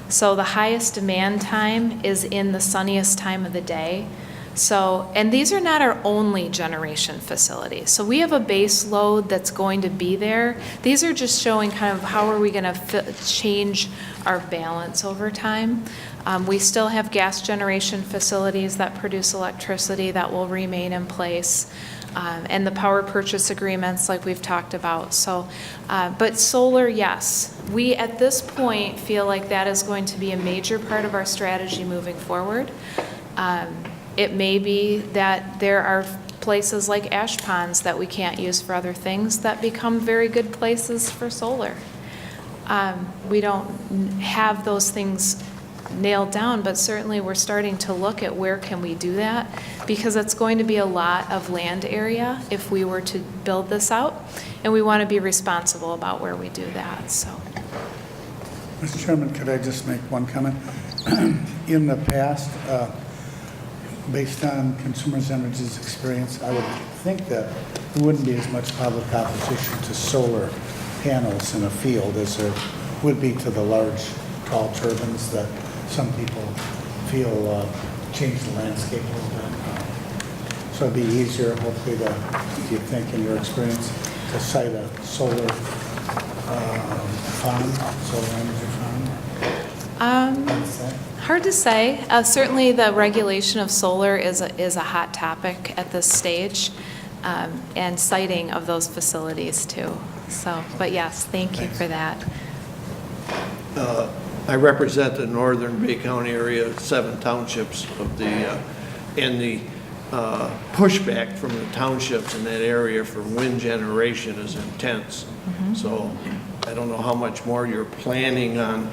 So the highest demand time is in the sunniest time of the day. So, and these are not our only generation facilities. So we have a base load that's going to be there. These are just showing kind of how are we going to change our balance over time. We still have gas generation facilities that produce electricity that will remain in place. And the power purchase agreements like we've talked about. So, but solar, yes. We at this point feel like that is going to be a major part of our strategy moving forward. It may be that there are places like ash ponds that we can't use for other things that become very good places for solar. We don't have those things nailed down, but certainly we're starting to look at where can we do that, because it's going to be a lot of land area if we were to build this out, and we want to be responsible about where we do that. So, Mr. Chairman, could I just make one comment? In the past, based on Consumers Energy's experience, I would think that there wouldn't be as much public opposition to solar panels in a field as there would be to the large, tall turbines that some people feel change the landscape a little bit. So it'd be easier, hopefully, do you think, in your experience, to site a solar farm, solar energy farm? hard to say. Certainly, the regulation of solar is a hot topic at this stage, and siting of those facilities too. So, but yes, thank you for that. I represent the northern Bay County area, 7 townships of the, and the pushback from the townships in that area for wind generation is intense. Mm-hmm. So I don't know how much more you're planning on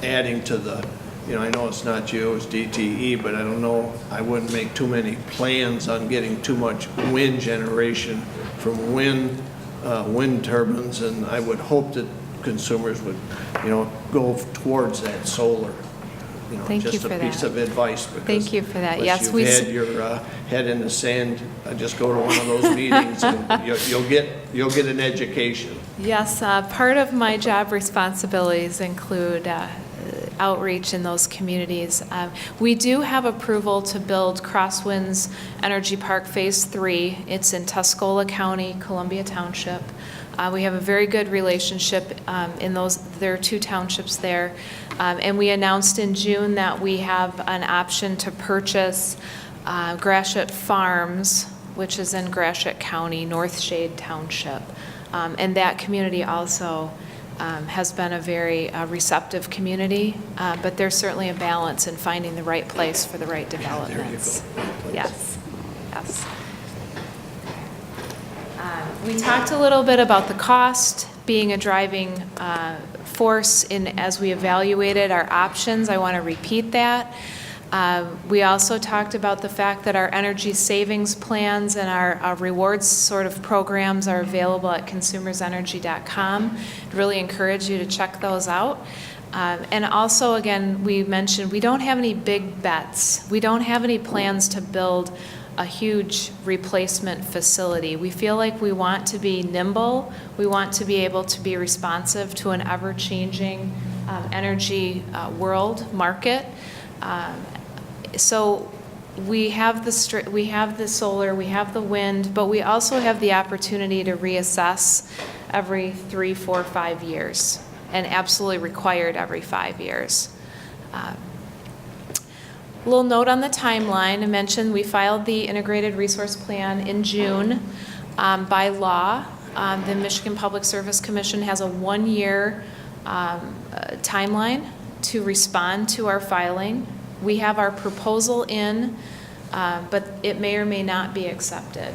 adding to the, I know it's not you, it's DTE, but I don't know, I wouldn't make too many plans on getting too much wind generation from wind turbines, and I would hope that consumers would, go towards that solar. Thank you just for a piece that. of advice. Because Thank you for that. unless Yes, you've had your head in the sand, just go to one of those meetings, and you'll get an education. Yes, part of my job responsibilities include outreach in those communities. We do have approval to build Crosswinds Energy Park Phase 3. It's in Tuscola County, Columbia Township. We have a very good relationship in those. There are 2 townships there. And we announced in June that we have an option to purchase Gratiot Farms, which is in Gratiot County, North Shade Township. And that community also has been a very receptive community, but there's certainly a balance in finding the right place for the right developments. Yes, yes. We talked a little bit about the cost being a driving force as we evaluated our options. I want to repeat that. We also talked about the fact that our energy savings plans and our rewards sort of programs are available at consumersenergy.com. I'd really encourage you to check those out. And also, again, we mentioned we don't have any big bets. We don't have any plans to build a huge replacement facility. We feel like we want to be nimble. We want to be able to be responsive to an ever-changing energy world market. So we have the solar, we have the wind, but we also have the opportunity to reassess every 3, 4, 5 years, and absolutely required every 5 years. A little note on the timeline. I mentioned we filed the Integrated Resource Plan in June. By law, the Michigan Public Service Commission has a 1-year timeline to respond to our filing. We have our proposal in, but it may or may not be accepted.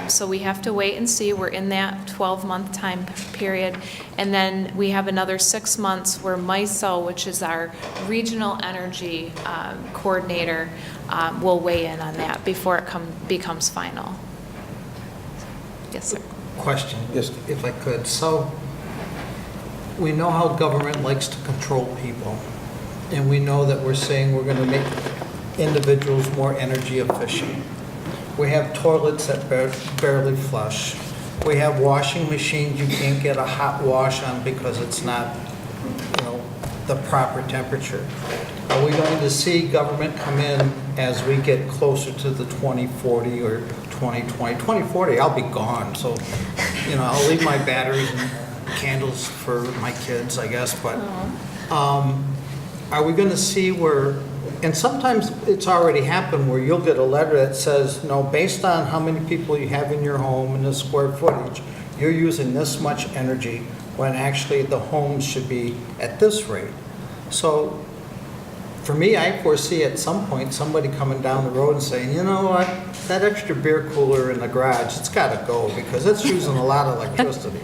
So we have to wait and see. We're in that 12-month time period. And then we have another 6 months where MISO, which is our regional energy coordinator, will weigh in on that before it becomes final. Yes, sir. Question, just if I could. So we know how government likes to control people, and we know that we're saying we're going to make individuals more energy efficient. We have toilets that barely flush. We have washing machines you can't get a hot wash on because it's not, the proper temperature. Are we going to see government come in as we get closer to the 2040 or 2020? 2040, I'll be gone, so, I'll leave my batteries and candles for my kids, I guess, but are we going to see where, and sometimes it's already happened, where you'll get a letter that says, no, based on how many people you have in your home and the square footage, you're using this much energy, when actually the homes should be at this rate. So for me, I foresee at some point somebody coming down the road and saying, you know what, that extra beer cooler in the garage, it's got to go because it's using a lot of electricity.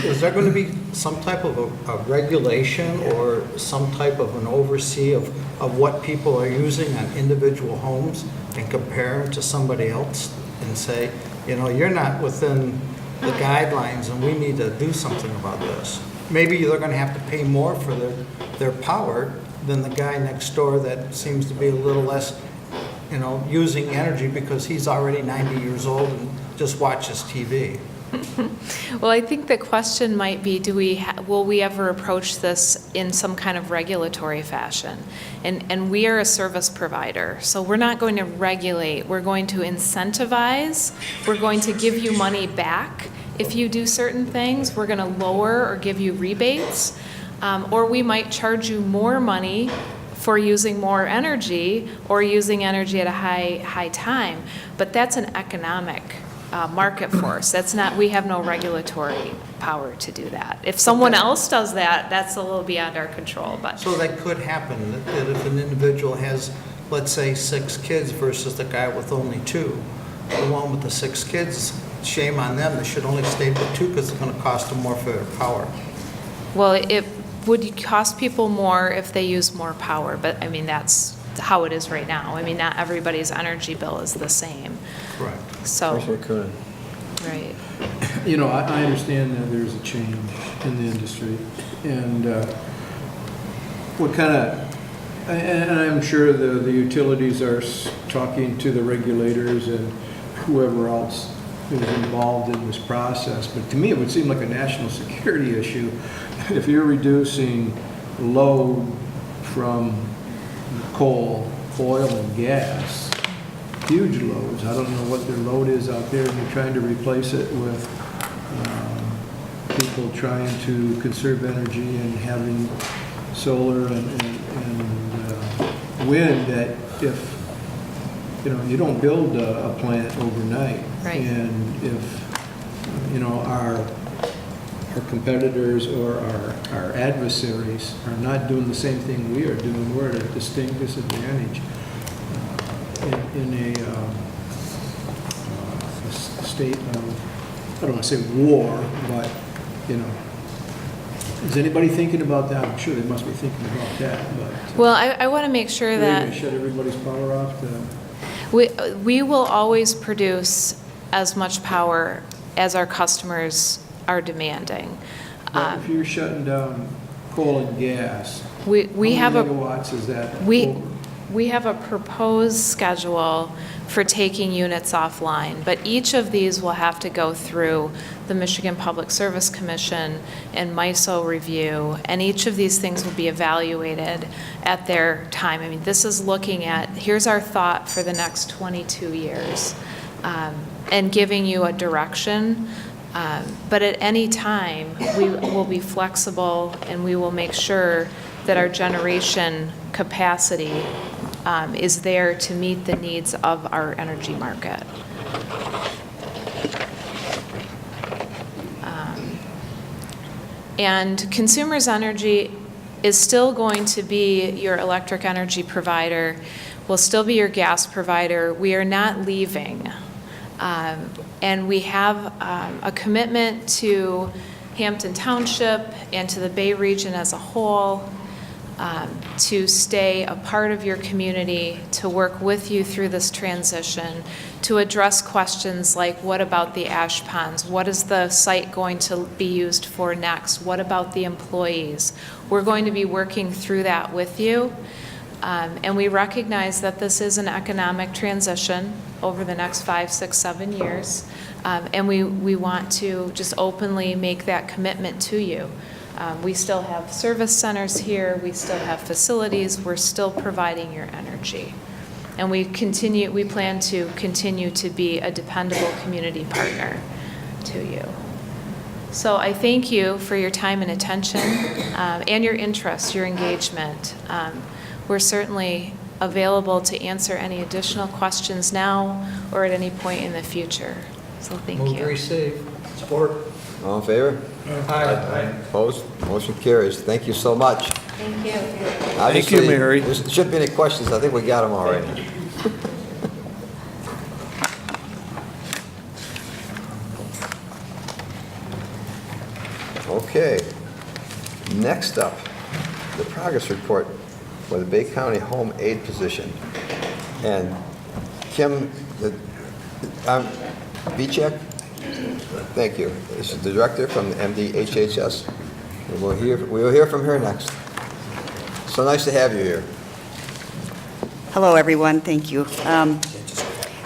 Is there going to be some type of a regulation or some type of an oversee of what people are using on individual homes and compare them to somebody else and say, you're not within the guidelines and we need to do something about this? Maybe they're going to have to pay more for their power than the guy next door that seems to be a little less, using energy because he's already 90 years old and just watches TV. Well, I think the question might be, will we ever approach this in some kind of regulatory fashion? And we are a service provider, so we're not going to regulate. We're going to incentivize. We're going to give you money back if you do certain things. We're going to lower or give you rebates, or we might charge you more money for using more energy or using energy at a high time. But that's an economic market force. That's not, we have no regulatory power to do that. If someone else does that, that's a little beyond our control. But so that could happen, that if an individual has, let's say, 6 kids versus the guy with only 2, the one with the 6 kids, shame on them, they should only stay with 2 because it's going to cost them more for their power. Well, it would cost people more if they use more power, but I mean, that's how it is right now. I mean, not everybody's energy bill is the same. Right. So, could. right. I understand that there's a change in the industry, and and I'm sure the utilities are talking to the regulators and whoever else is involved in this process. But to me, it would seem like a national security issue if you're reducing load from coal, oil, and gas. Huge loads. I don't know what their load is out there, and you're trying to replace it with people trying to conserve energy and having solar and wind. That if you don't build a plant overnight, right. And if our competitors or our adversaries are not doing the same thing we are doing, we're at a distinct disadvantage. In a state of, I don't want to say war, but, is anybody thinking about that? I'm sure they must be thinking about that, but. Well, I want to make sure that. They're going to shut everybody's power off? We will always produce as much power as our customers are demanding. But if you're shutting down coal and gas, we how have many megawatts is that? We have a proposed schedule for taking units offline, but each of these will have to go through the Michigan Public Service Commission and MISO review, and each of these things will be evaluated at their time. I mean, this is looking at, here's our thought for the next 22 years, and giving you a direction. But at any time, we will be flexible, and we will make sure that our generation capacity is there to meet the needs of our energy market. And Consumers Energy is still going to be your electric energy provider, will still be your gas provider. We are not leaving And we have a commitment to Hampton Township and to the Bay region as a whole to stay a part of your community, to work with you through this transition, to address questions like, what about the ash ponds? What is the site going to be used for next? What about the employees? We're going to be working through that with you. And we recognize that this is an economic transition over the next 5, 6, 7 years. And we want to just openly make that commitment to you. We still have service centers here, we still have facilities, we're still providing your energy. And we plan to continue to be a dependable community partner to you. So I thank you for your time and attention and your interest, your engagement. We're certainly available to answer any additional questions now or at any point in the future. So thank you. Move to receive. Support. All in favor? Aye. Opposed? Motion carries. Thank you so much. Thank you. Thank you, Mary. There shouldn't be any questions. I think we got them already. Okay. Next up, the progress report for the Bay County Home Aide position. And Kim, Vichek, thank you. This is the director from the MDHHS. And we'll hear from her next. So nice to have you here. Hello, everyone. Thank you.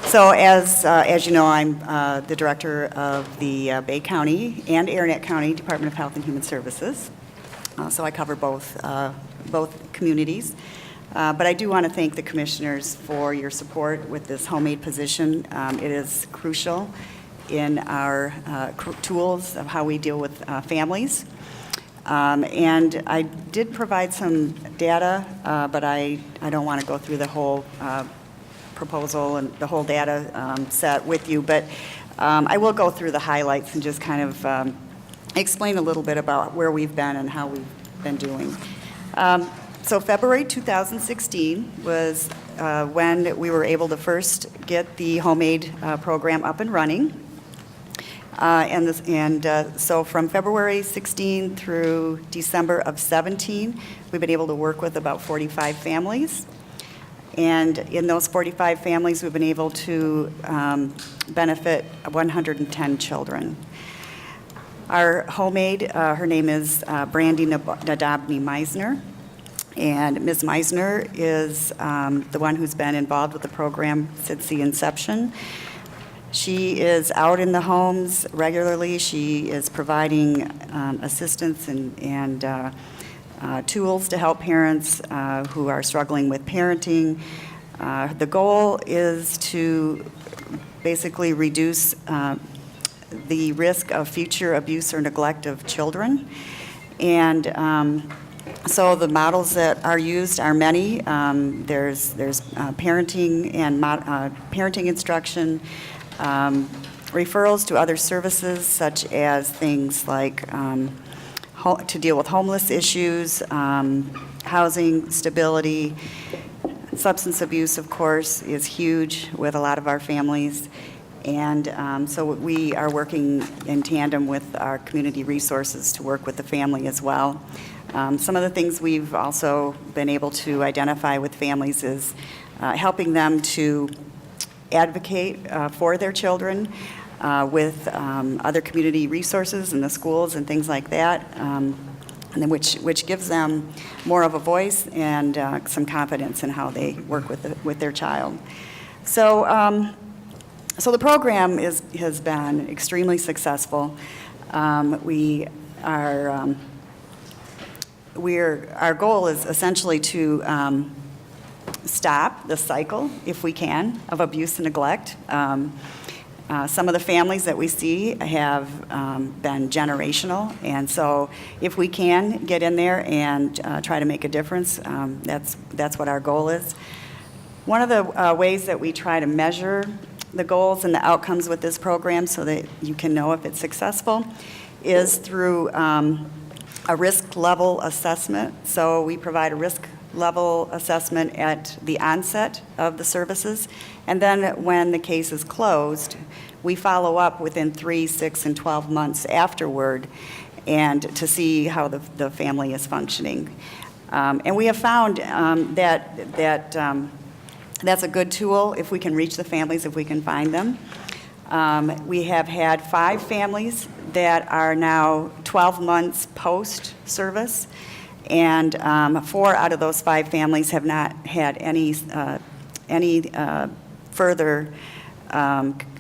So as you know, I'm the director of the Bay County and Aranet County Department of Health and Human Services. So I cover both communities. But I do want to thank the commissioners for your support with this home aide position. It is crucial in our tools of how we deal with families. And I did provide some data, but I don't want to go through the whole proposal and the whole data set with you, but I will go through the highlights and just kind of explain a little bit about where we've been and how we've been doing. So February 2016 was when we were able to first get the home aide program up and running. So from February 16 through December of 17, we've been able to work with about 45 families. And in those 45 families, we've been able to benefit 110 children. Our home aide, her name is Brandy Nadabny Meisner. And Ms. Meisner is the one who's been involved with the program since the inception. She is out in the homes regularly. She is providing assistance and tools to help parents who are struggling with parenting. The goal is to basically reduce the risk of future abuse or neglect of children. And so the models that are used are many. There's parenting and parenting instruction, referrals to other services such as things like to deal with homeless issues, housing stability. Substance abuse, of course, is huge with a lot of our families. And so we are working in tandem with our community resources to work with the family as well. Some of the things we've also been able to identify with families is helping them to advocate for their children with other community resources in the schools and things like that, and then which gives them more of a voice and some confidence in how they work with their child. So, so the program has been extremely successful. Our goal is essentially to stop the cycle, if we can, of abuse and neglect. Some of the families that we see have been generational, and so if we can get in there and try to make a difference, that's what our goal is. One of the ways that we try to measure the goals and the outcomes with this program so that you can know if it's successful is through a risk level assessment. So we provide a risk level assessment at the onset of the services. And then when the case is closed, we follow up within 3, 6, and 12 months afterward and to see how the family is functioning. And we have found that's a good tool if we can reach the families, if we can find them. We have had 5 families that are now 12 months post-service, and 4 out of those 5 families have not had any further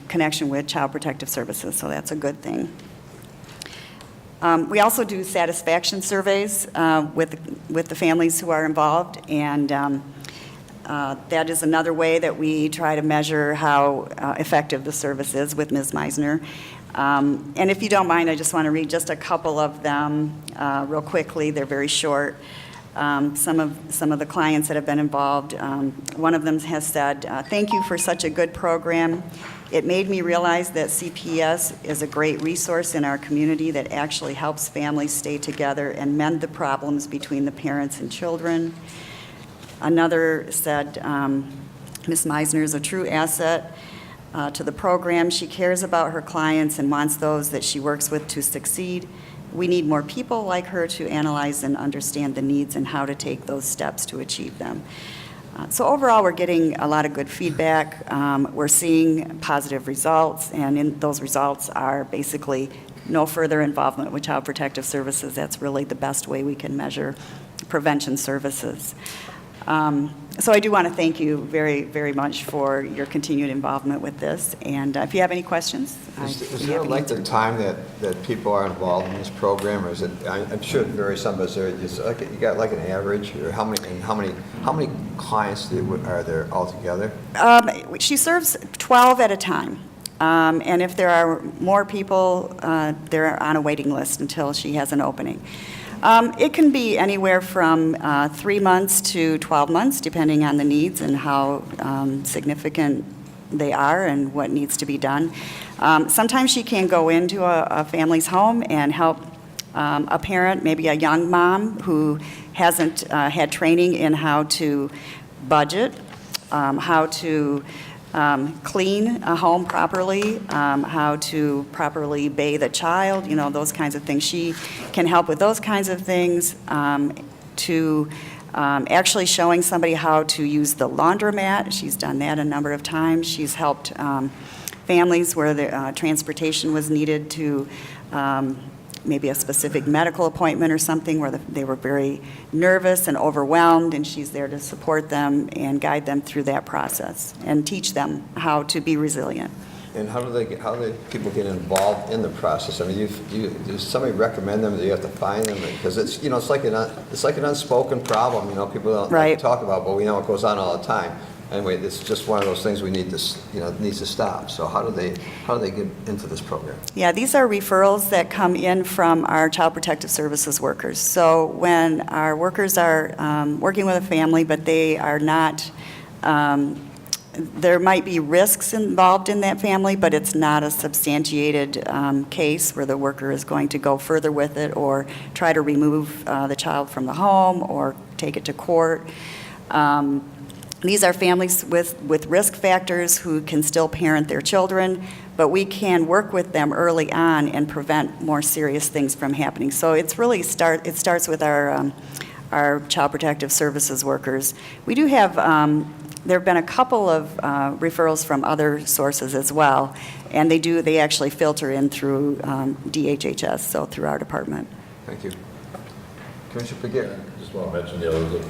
connection with Child Protective Services, so that's a good thing. We also do satisfaction surveys with the families who are involved, and that is another way that we try to measure how effective the service is with Ms. Meisner. And if you don't mind, I just want to read just a couple of them real quickly. They're very short. Some of the clients that have been involved, one of them has said, "Thank you for such a good program. It made me realize that CPS is a great resource in our community that actually helps families stay together and mend the problems between the parents and children." Another said, "Ms. Meisner is a true asset to the program. She cares about her clients and wants those that she works with to succeed. We need more people like her to analyze and understand the needs and how to take those steps to achieve them." So overall, we're getting a lot of good feedback. We're seeing positive results, and those results are basically no further involvement with Child Protective Services. That's really the best way we can measure prevention services. So I do want to thank you very, very much for your continued involvement with this. And if you have any questions, Is there like the time that people are involved in this program, or is it? I'm sure it varies some, but is there like you got like an average, or how many clients are there altogether? She serves 12 at a time. And if there are more people, they're on a waiting list until she has an opening. It can be anywhere from 3 months to 12 months, depending on the needs and how significant they are and what needs to be done. Sometimes she can go into a family's home and help a parent, maybe a young mom who hasn't had training in how to budget, how to clean a home properly, how to properly bathe a child, those kinds of things. She can help with those kinds of things, to actually showing somebody how to use the laundromat. She's done that a number of times. She's helped families where the transportation was needed to maybe a specific medical appointment or something where they were very nervous and overwhelmed, and she's there to support them and guide them through that process and teach them how to be resilient. And how do people get involved in the process? I mean, does somebody recommend them? Do you have to find them? Because it's like an unspoken problem. People don't like to talk about, but we know it goes on all the time. Anyway, it's just one of those things we need to needs to stop. So how do they get into this program? Yeah, these are referrals that come in from our Child Protective Services workers. So when our workers are working with a family, but they are not, there might be risks involved in that family, but it's not a substantiated case where the worker is going to go further with it or try to remove the child from the home or take it to court. These are families with risk factors who can still parent their children, but we can work with them early on and prevent more serious things from happening. So it's really it starts with our Child Protective Services workers. We do have, there have been a couple of referrals from other sources as well, and they actually filter in through DHHS, so through our department. Thank you. Commissioner Paget. I just want to mention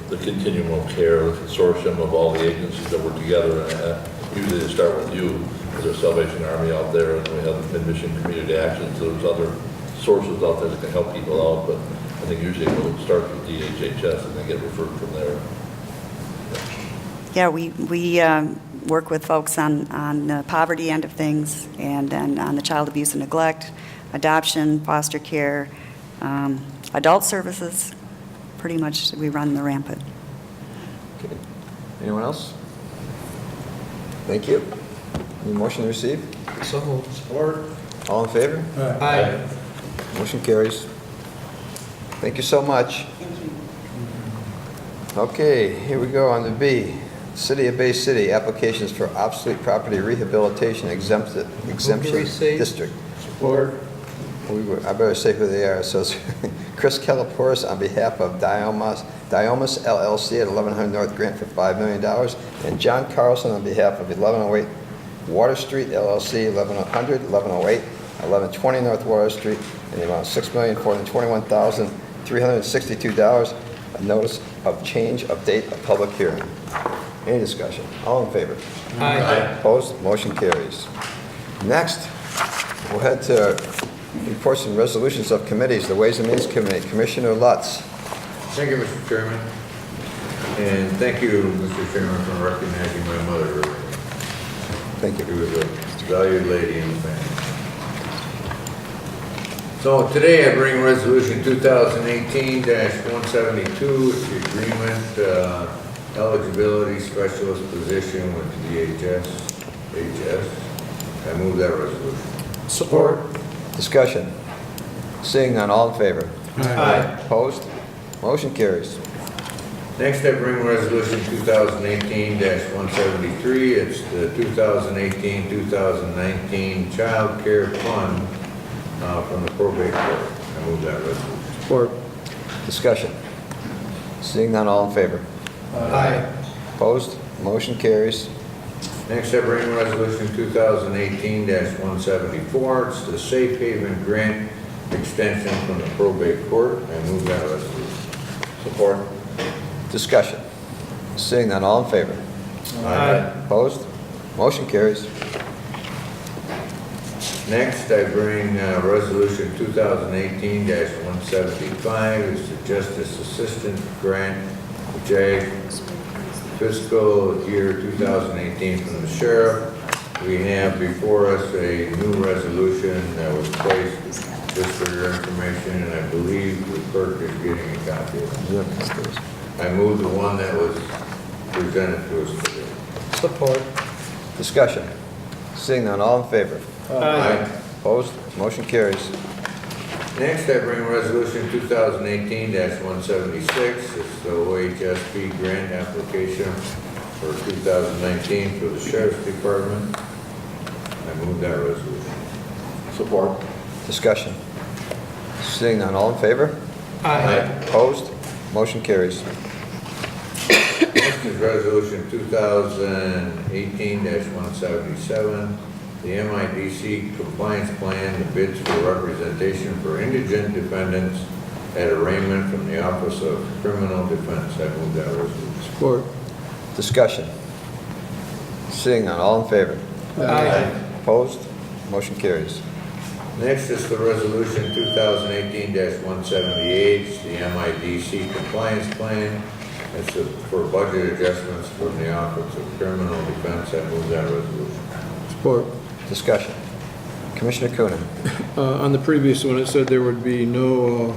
the continuum of care, the consortium of all the agencies that work together. Usually they start with you, because there's Salvation Army out there, and we have Mid-Michigan Community Action, so there's other sources out there that can help people out, but I think usually it starts with DHHS and they get referred from there. Yeah, we work with folks on the poverty end of things, and then on the child abuse and neglect, adoption, foster care, adult services. Pretty much we run the rampant. Okay. Anyone else? Thank you. Any motion to receive? So moved. Support. All in favor? Aye. Motion carries. Thank you so much. Okay, here we go on to B. City of Bay City, applications for obsolete property rehabilitation exemption district. Support. I better say who they are. So it's Chris Kelliporis on behalf of Diomas LLC at 1100 North Grant for $5 million, and John Carlson on behalf of 1108 Water Street LLC, 1100, 1108, 1120 North Water Street, in the amount of $6,421,362. A notice of change of date of public hearing. Any discussion? All in favor? Aye. Opposed? Motion carries. Next, we'll head to reports and resolutions of committees. The Ways and Means Committee, Commissioner Lutz. Thank you, Mr. Chairman. And thank you, Mr. Chairman, for recognizing my mother earlier. Thank you. She was a valued lady in the family. So today I bring Resolution 2018-172, it's the agreement, eligibility specialist position with DHS. I move that resolution. Support. Discussion. Seeing none, all in favor? Aye. Opposed? Motion carries. Next, I bring Resolution 2018-173. It's the 2018-2019 Child Care Fund from the probate court. I move that resolution. Support. Discussion. Seeing none, all in favor? Aye. Opposed? Motion carries. Next, I bring Resolution 2018-174. It's the Safe Haven Grant Extension from the probate court. I move that resolution. Support. Discussion. Seeing none, all in favor? Aye. Opposed? Motion carries. Next, I bring Resolution 2018-175. It's the Justice Assistant Grant, JAG, fiscal year 2018 from the sheriff. We have before us a new resolution that was placed just for your information, and I believe the clerk is getting a copy of it. I move the one that was presented to us today. Support. Discussion. Seeing none, all in favor? Aye. Opposed? Motion carries. Next, I bring Resolution 2018-176. It's the OHSP grant application for 2019 for the Sheriff's Department. I move that resolution. Support. Discussion. Seeing none, all in favor? Aye. Opposed? Motion carries. Next is Resolution 2018-177. The MIDC compliance plan, the bids for representation for indigent defendants at arraignment from the Office of Criminal Defense. I move that resolution. Support. Discussion. Seeing none, all in favor? Aye. Opposed? Motion carries. Next is the Resolution 2018-178, the MIDC compliance plan. It's for budget adjustments from the Office of Criminal Defense. I move that resolution. Support. Discussion. Commissioner Coonan. On the previous one, it said there would be no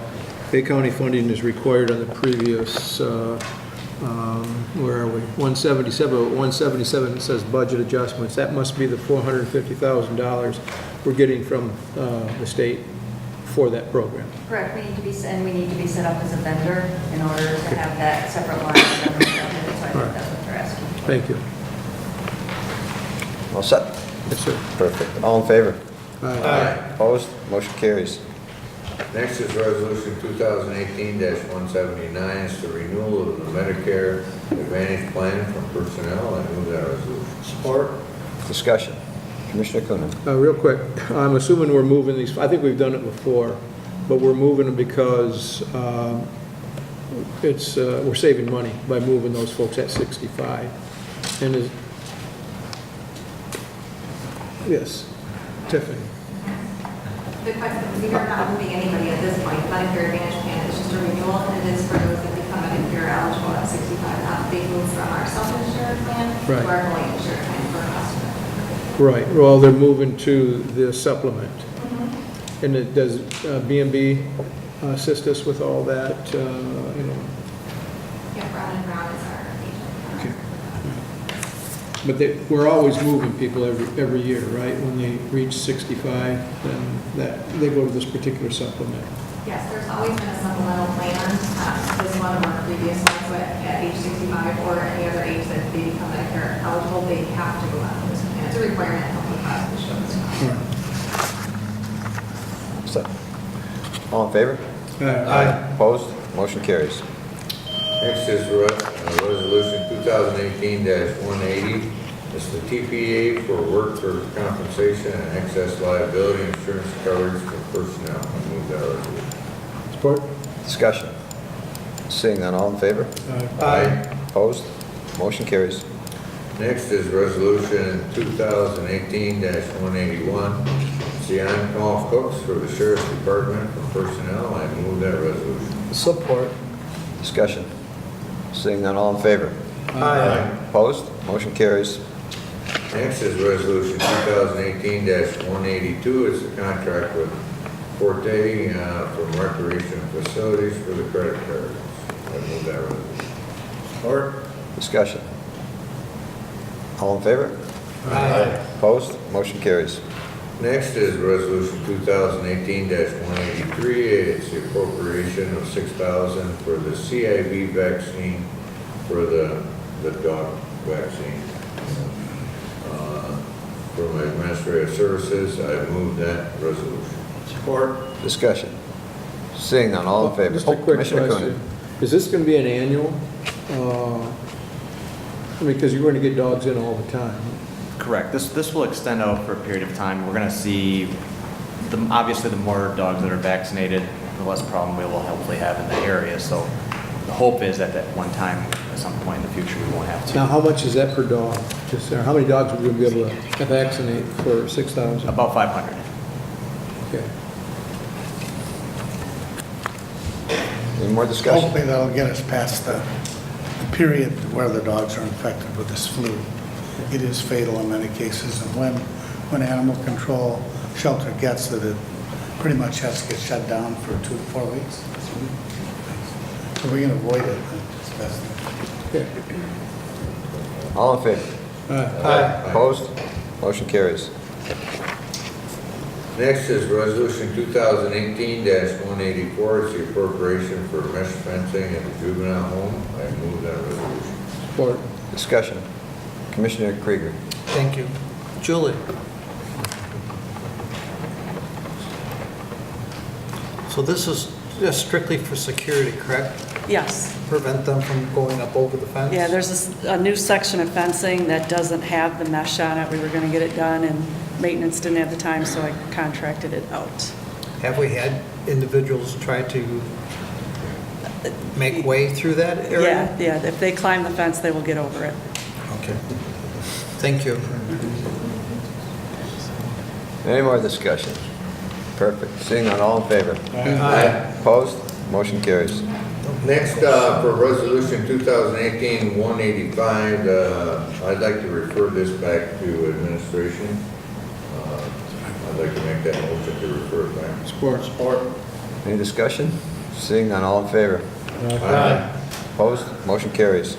Bay County funding is required on the previous, where are we? 177, 177 it says budget adjustments. That must be the $450,000 we're getting from the state for that program. Correct, we need to be set up as a vendor in order to have that separate line. So I think that's what they're asking. Thank you. All set? Yes, sir. Perfect. All in favor? Aye. Opposed? Motion carries. Next is Resolution 2018-179. It's the renewal of the Medicare Advantage Plan from personnel. I move that resolution. Support. Discussion. Commissioner Coonan. Real quick, I'm assuming we're moving these, I think we've done it before, but we're moving them because we're saving money by moving those folks at 65. And yes, Tiffany. The question, we are not moving anybody at this point. Medicare Advantage plan is just a renewal, and it is for those that become Medicare eligible at 65. They move from our self-insured plan to our fully insured plan for a customer. Right, well, they're moving to the supplement. And it does B&B assist us with all that, Yeah, Brown and Brown is our agent. But we're always moving people every year, right? When they reach 65, then they go to this particular supplement. Yes, there's always been a supplemental plan. This is one of our previous ones, but at age 65 or any other age that they become Medicare eligible, they have to go on this plan. It's a requirement of the class to show this. So, all in favor? Aye. Opposed? Motion carries. Next is Resolution 2018-180. It's the TPA for workers' compensation and excess liability insurance coverage for personnel. I move that resolution. Support. Discussion. Seeing none, all in favor? Aye. Opposed? Motion carries. Next is Resolution 2018-181. It's the on-call cooks for the Sheriff's Department for personnel. I move that resolution. Support. Discussion. Seeing none, all in favor? Aye. Opposed? Motion carries. Next is Resolution 2018-182. It's a contract with Forte for recreation facilities for the credit cards. I move that resolution. Support. Discussion. All in favor? Aye. Opposed? Motion carries. Next is Resolution 2018-183. It's the appropriation of $6,000 for the CIV vaccine for the dog vaccine. For my administrative services, I move that resolution. Support. Discussion. Seeing none, all in favor? Just a quick Commissioner question. Coonan. Is this going to be an annual? Because you're going to get dogs in all the time. Correct. This will extend out for a period of time. We're going to see, obviously, the more dogs that are vaccinated, the less problem we will hopefully have in the area. So the hope is that at one time, at some point in the future, we won't have to. Now, how much is that per dog? How many dogs are we going to be able to vaccinate for $6,000? About 500. Okay. Any more discussion? Hopefully that'll get us past the period where the dogs are infected with this flu. It is fatal in many cases, and when animal control shelter gets it, it pretty much has to get shut down for 2 to 4 weeks. So we can avoid it. It's best. Okay. All in favor? Aye. Opposed? Motion carries. Next is Resolution 2018-184. It's the appropriation for mesh fencing at the juvenile home. I move that resolution. Support. Discussion. Commissioner Krieger. Thank you. Julie? So this is just strictly for security, correct? Yes. Prevent them from going up over the fence? Yeah, there's a new section of fencing that doesn't have the mesh on it. We were going to get it done, and maintenance didn't have the time, so I contracted it out. Have we had individuals try to make way through that area? Yeah, if they climb the fence, they will get over it. Okay. Thank you. Any more discussion? Perfect. Seeing none, all in favor? Aye. Opposed? Motion carries. Next, for Resolution 2018-185, I'd like to refer this back to administration. I'd like to make that motion to refer it back. Support. Any discussion? Seeing none, all in favor? Aye. Opposed? Motion carries.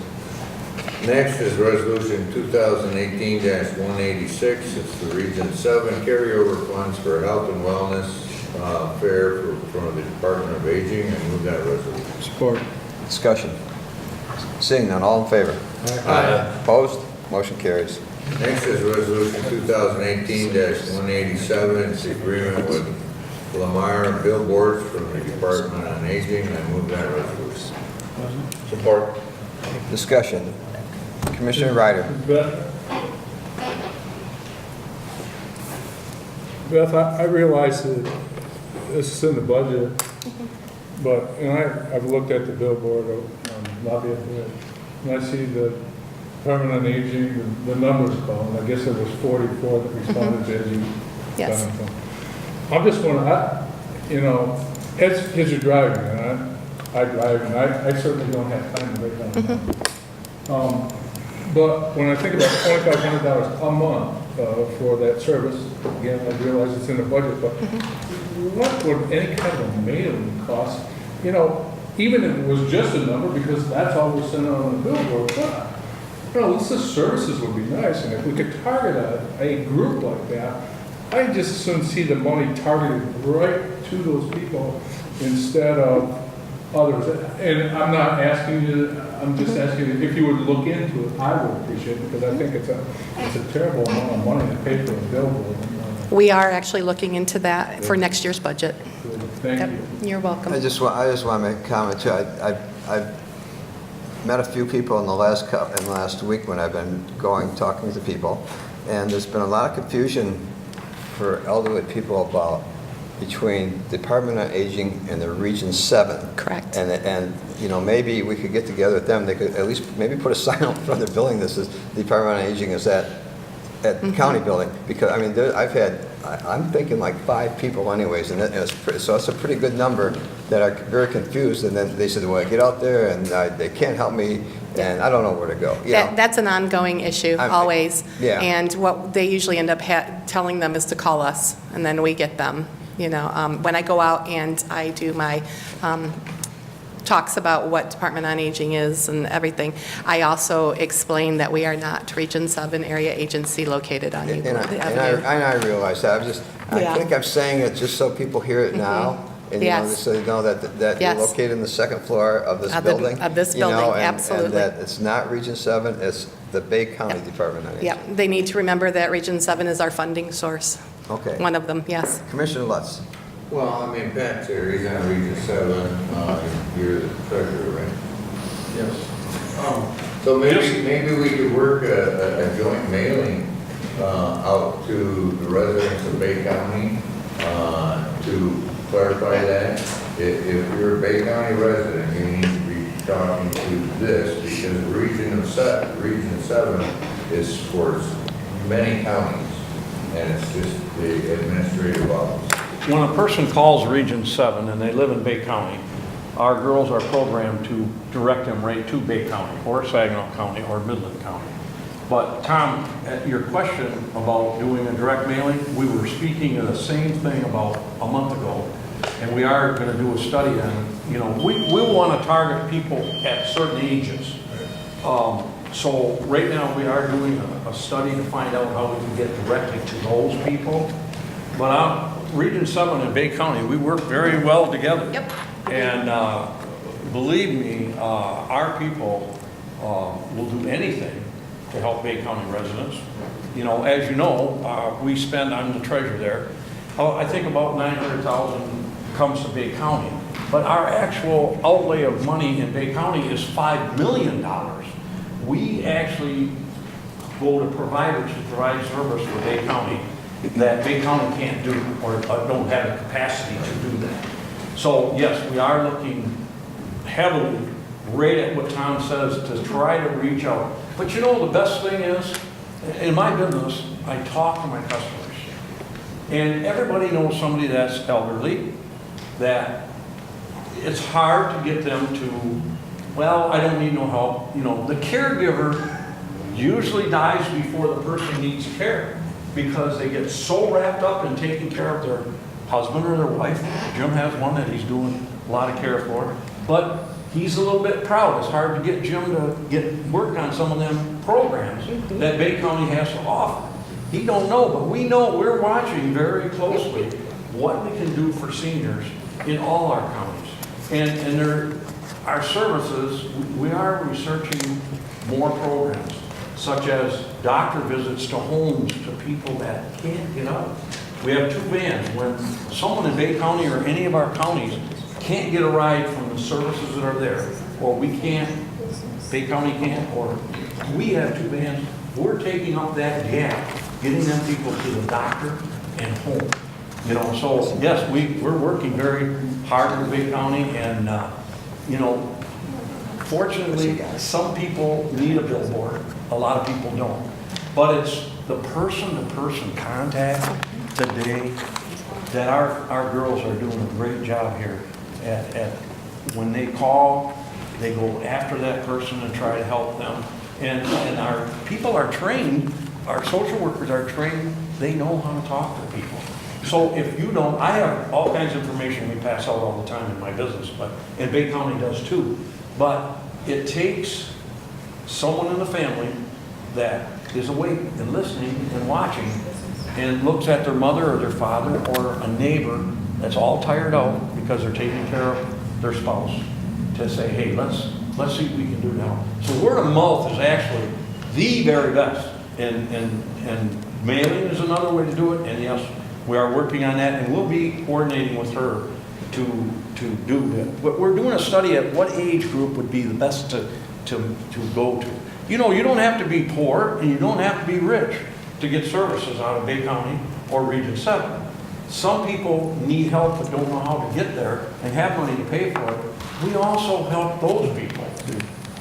Next is Resolution 2018-186. It's the Region 7 carryover funds for health and wellness fair from the Department of Aging. I move that resolution. Support. Discussion. Seeing none, all in favor? Aye. Opposed? Motion carries. Next is Resolution 2018-187. It's the agreement with Lamar Billboards from the Department on Aging. I move that resolution. Support. Discussion. Commissioner Ryder. Beth, I realize that this is in the budget, but, I've looked at the billboard on Lafayette, and I see the Department on Aging, the numbers called, and I guess it was 44 that responded as you. Yes. I'm just wondering, as kids are driving, and I drive, and I certainly don't have time to write down. But when I think about $2,500 a month for that service, again, I realize it's in the budget, but what would any kind of a mailing cost? Even if it was just a number, because that's all we're sending on the billboard, this services would be nice, and if we could target a group like that, I just as soon see the money targeted right to those people instead of others. And I'm not asking you, I'm just asking you if you would look into it, I would appreciate it, because I think it's a terrible amount of money to pay for a billboard. We are actually looking into that for next year's budget. Thank Yep, you. you're welcome. I just want to make a comment too. I've met a few people in the last week when I've been talking to people, and there's been a lot of confusion for elderly people between Department on Aging and the Region 7. Correct. And you know, maybe we could get together with them. They could at least maybe put a sign out in front of the building that says the Department on Aging is at the county building, because I mean, I'm thinking like 5 people anyways, and so that's a pretty good number that are very confused, and then they said, well, I get out there and they can't help me, and I don't know where to go. That's an ongoing issue, always. Yeah. And what they usually end up telling them is to call us, and then we get them. You know, when I go out and I do my talks about what Department on Aging is and everything, I also explain that we are not Region 7 area agency located on Newport Avenue. And I realize that. I think I'm saying it just so people hear it now. And, you know, so they know that you're located in the second floor of this building. Of this building, absolutely. And that it's not Region 7, it's the Bay County Department on Aging. Yep, they need to remember that Region 7 is our funding source. Okay. One of them, yes. Commissioner Lutz. Well, I mean, Pat's here, he's on Region 7, you're the treasurer, right? Yes. So maybe we could work a joint mailing out to the residents of Bay County to clarify that. If you're a Bay County resident, you need to be talking to this, because Region 7 is for many counties, and it's just the administrative office. When a person calls Region 7 and they live in Bay County, our girls are programmed to direct them right to Bay County or Saginaw County or Midland County. But Tom, at your question about doing a direct mailing, we were speaking of the same thing about a month ago, and we are going to do a study on, you know, we want to target people at certain ages. So right now we are doing a study to find out how we can get directly to those people. But Region 7 and Bay County, we work very well together. Yep. And believe me, our people will do anything to help Bay County residents. You know, as you know, we spend, I'm the treasurer there, I think about $900,000 comes to Bay County. But our actual outlay of money in Bay County is $5 million. We actually go to providers who provide service for Bay County that Bay County can't do or don't have the capacity to do that. So yes, we are looking heavily right at what Tom says to try to reach out. But you know, the best thing is, in my business, I talk to my customers. And everybody knows somebody that's elderly, that it's hard to get them to, well, I don't need no help. You know, the caregiver usually dies before the person needs care, because they get so wrapped up in taking care of their husband or their wife. Jim has one that he's doing a lot of care for, but he's a little bit proud. It's hard to get Jim to get work on some of them programs that Bay County has to offer. He don't know, but we know, we're watching very closely what we can do for seniors in all our counties. And our services, we are researching more programs, such as doctor visits to homes to people that can't get out. We have 2 vans. When someone in Bay County or any of our counties can't get a ride from the services that are there, or we can't, Bay County can't, or we have 2 vans, we're taking up that gap, getting them people to the doctor and home. You know, so yes, we're working very hard in Bay County, and you know, fortunately, some people need a billboard. A lot of people don't. But it's the person-to-person contact today that our girls are doing a great job here. When they call, they go after that person and try to help them. And our people are trained, our social workers are trained, they know how to talk to people. So if you don't, I have all kinds of information we pass out all the time in my business, and Bay County does too. But it takes someone in the family that is awake and listening and watching and looks at their mother or their father or a neighbor that's all tired out because they're taking care of their spouse, to say, hey, let's see what we can do now. So word of mouth is actually the very best. And mailing is another way to do it. And yes, we are working on that, and we'll be coordinating with her to do that. But we're doing a study at what age group would be the best to go to. You know, you don't have to be poor and you don't have to be rich to get services out of Bay County or Region 7. Some people need help but don't know how to get there and have money to pay for it. We also help those people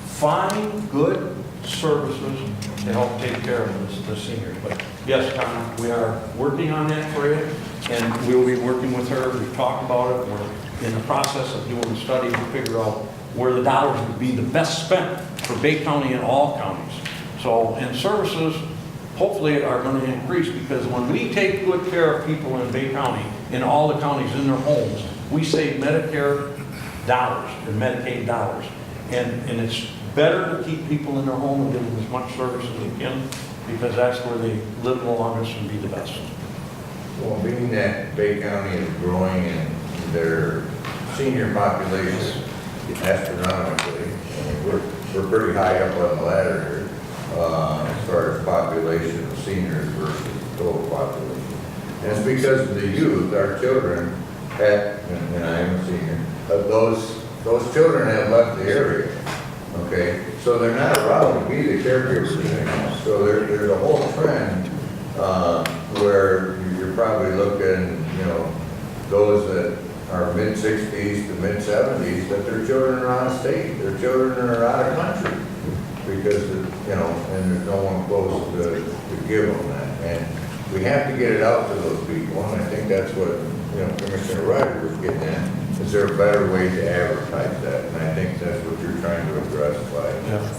find good services to help take care of the seniors. But yes, Tom, we are working on that for you, and we will be working with her. We've talked about it. We're in the process of doing a study to figure out where the dollars would be the best spent for Bay County and all counties. So, and services hopefully are going to increase, because when we take good care of people in Bay County, in all the counties, in their homes, we save Medicare dollars and Medicaid dollars. And it's better to keep people in their home and give them as much service as they can, because that's where they live the longest and be the best. Well, being that Bay County is growing in their senior population astronomically, I mean, we're pretty high up on the ladder here, as far as population of seniors versus total population. And it's because of the youth, our children, and I am a senior, those children have left the area. Okay, so they're not allowed to be the caregivers anymore. So there's a whole trend where you're probably looking, you know, those that are mid-60s to mid-70s, that their children are out of state, their children are out of country, because, you know, and there's no one close to give them that. And we have to get it out to those people, and I think that's what, you know, Commissioner Ryder was getting at. Is there a better way to advertise that? And I think that's what you're trying to address by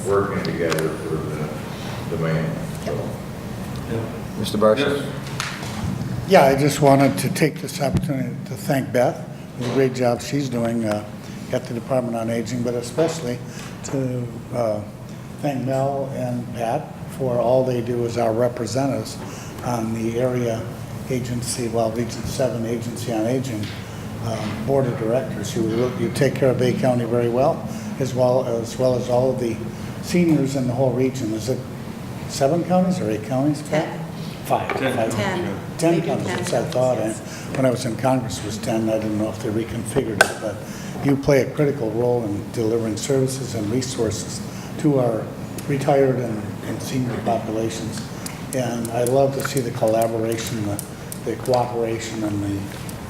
working together for the demand. So. Mr. Barsha? Yeah, I just wanted to take this opportunity to thank Beth for the great job she's doing at the Department on Aging, but especially to thank Mel and Pat for all they do as our representatives on the area agency, Region 7 Agency on Aging Board of Directors. You take care of Bay County very well as well as all of the seniors in the whole region. Is it 7 counties or 8 counties, Pat? 5. 10 counties, I thought. And when I was in Congress, it was 10. I didn't know if they reconfigured it, but you play a critical role in delivering services and resources to our retired and senior populations. And I love to see the collaboration, the cooperation, and the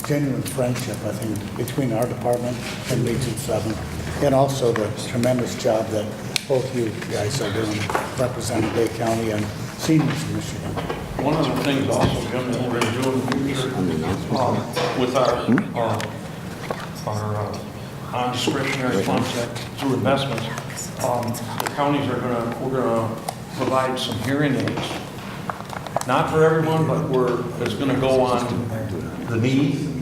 genuine friendship, I think, between our department and Region 7, and also the tremendous job that both you guys are doing representing Bay County and seniors in Michigan. One of the things also, Jim, that we're going to do in the future with our non-discretionary funds through investments, the counties are we're going to provide some hearing aids. Not for everyone, but it's going to go on the need.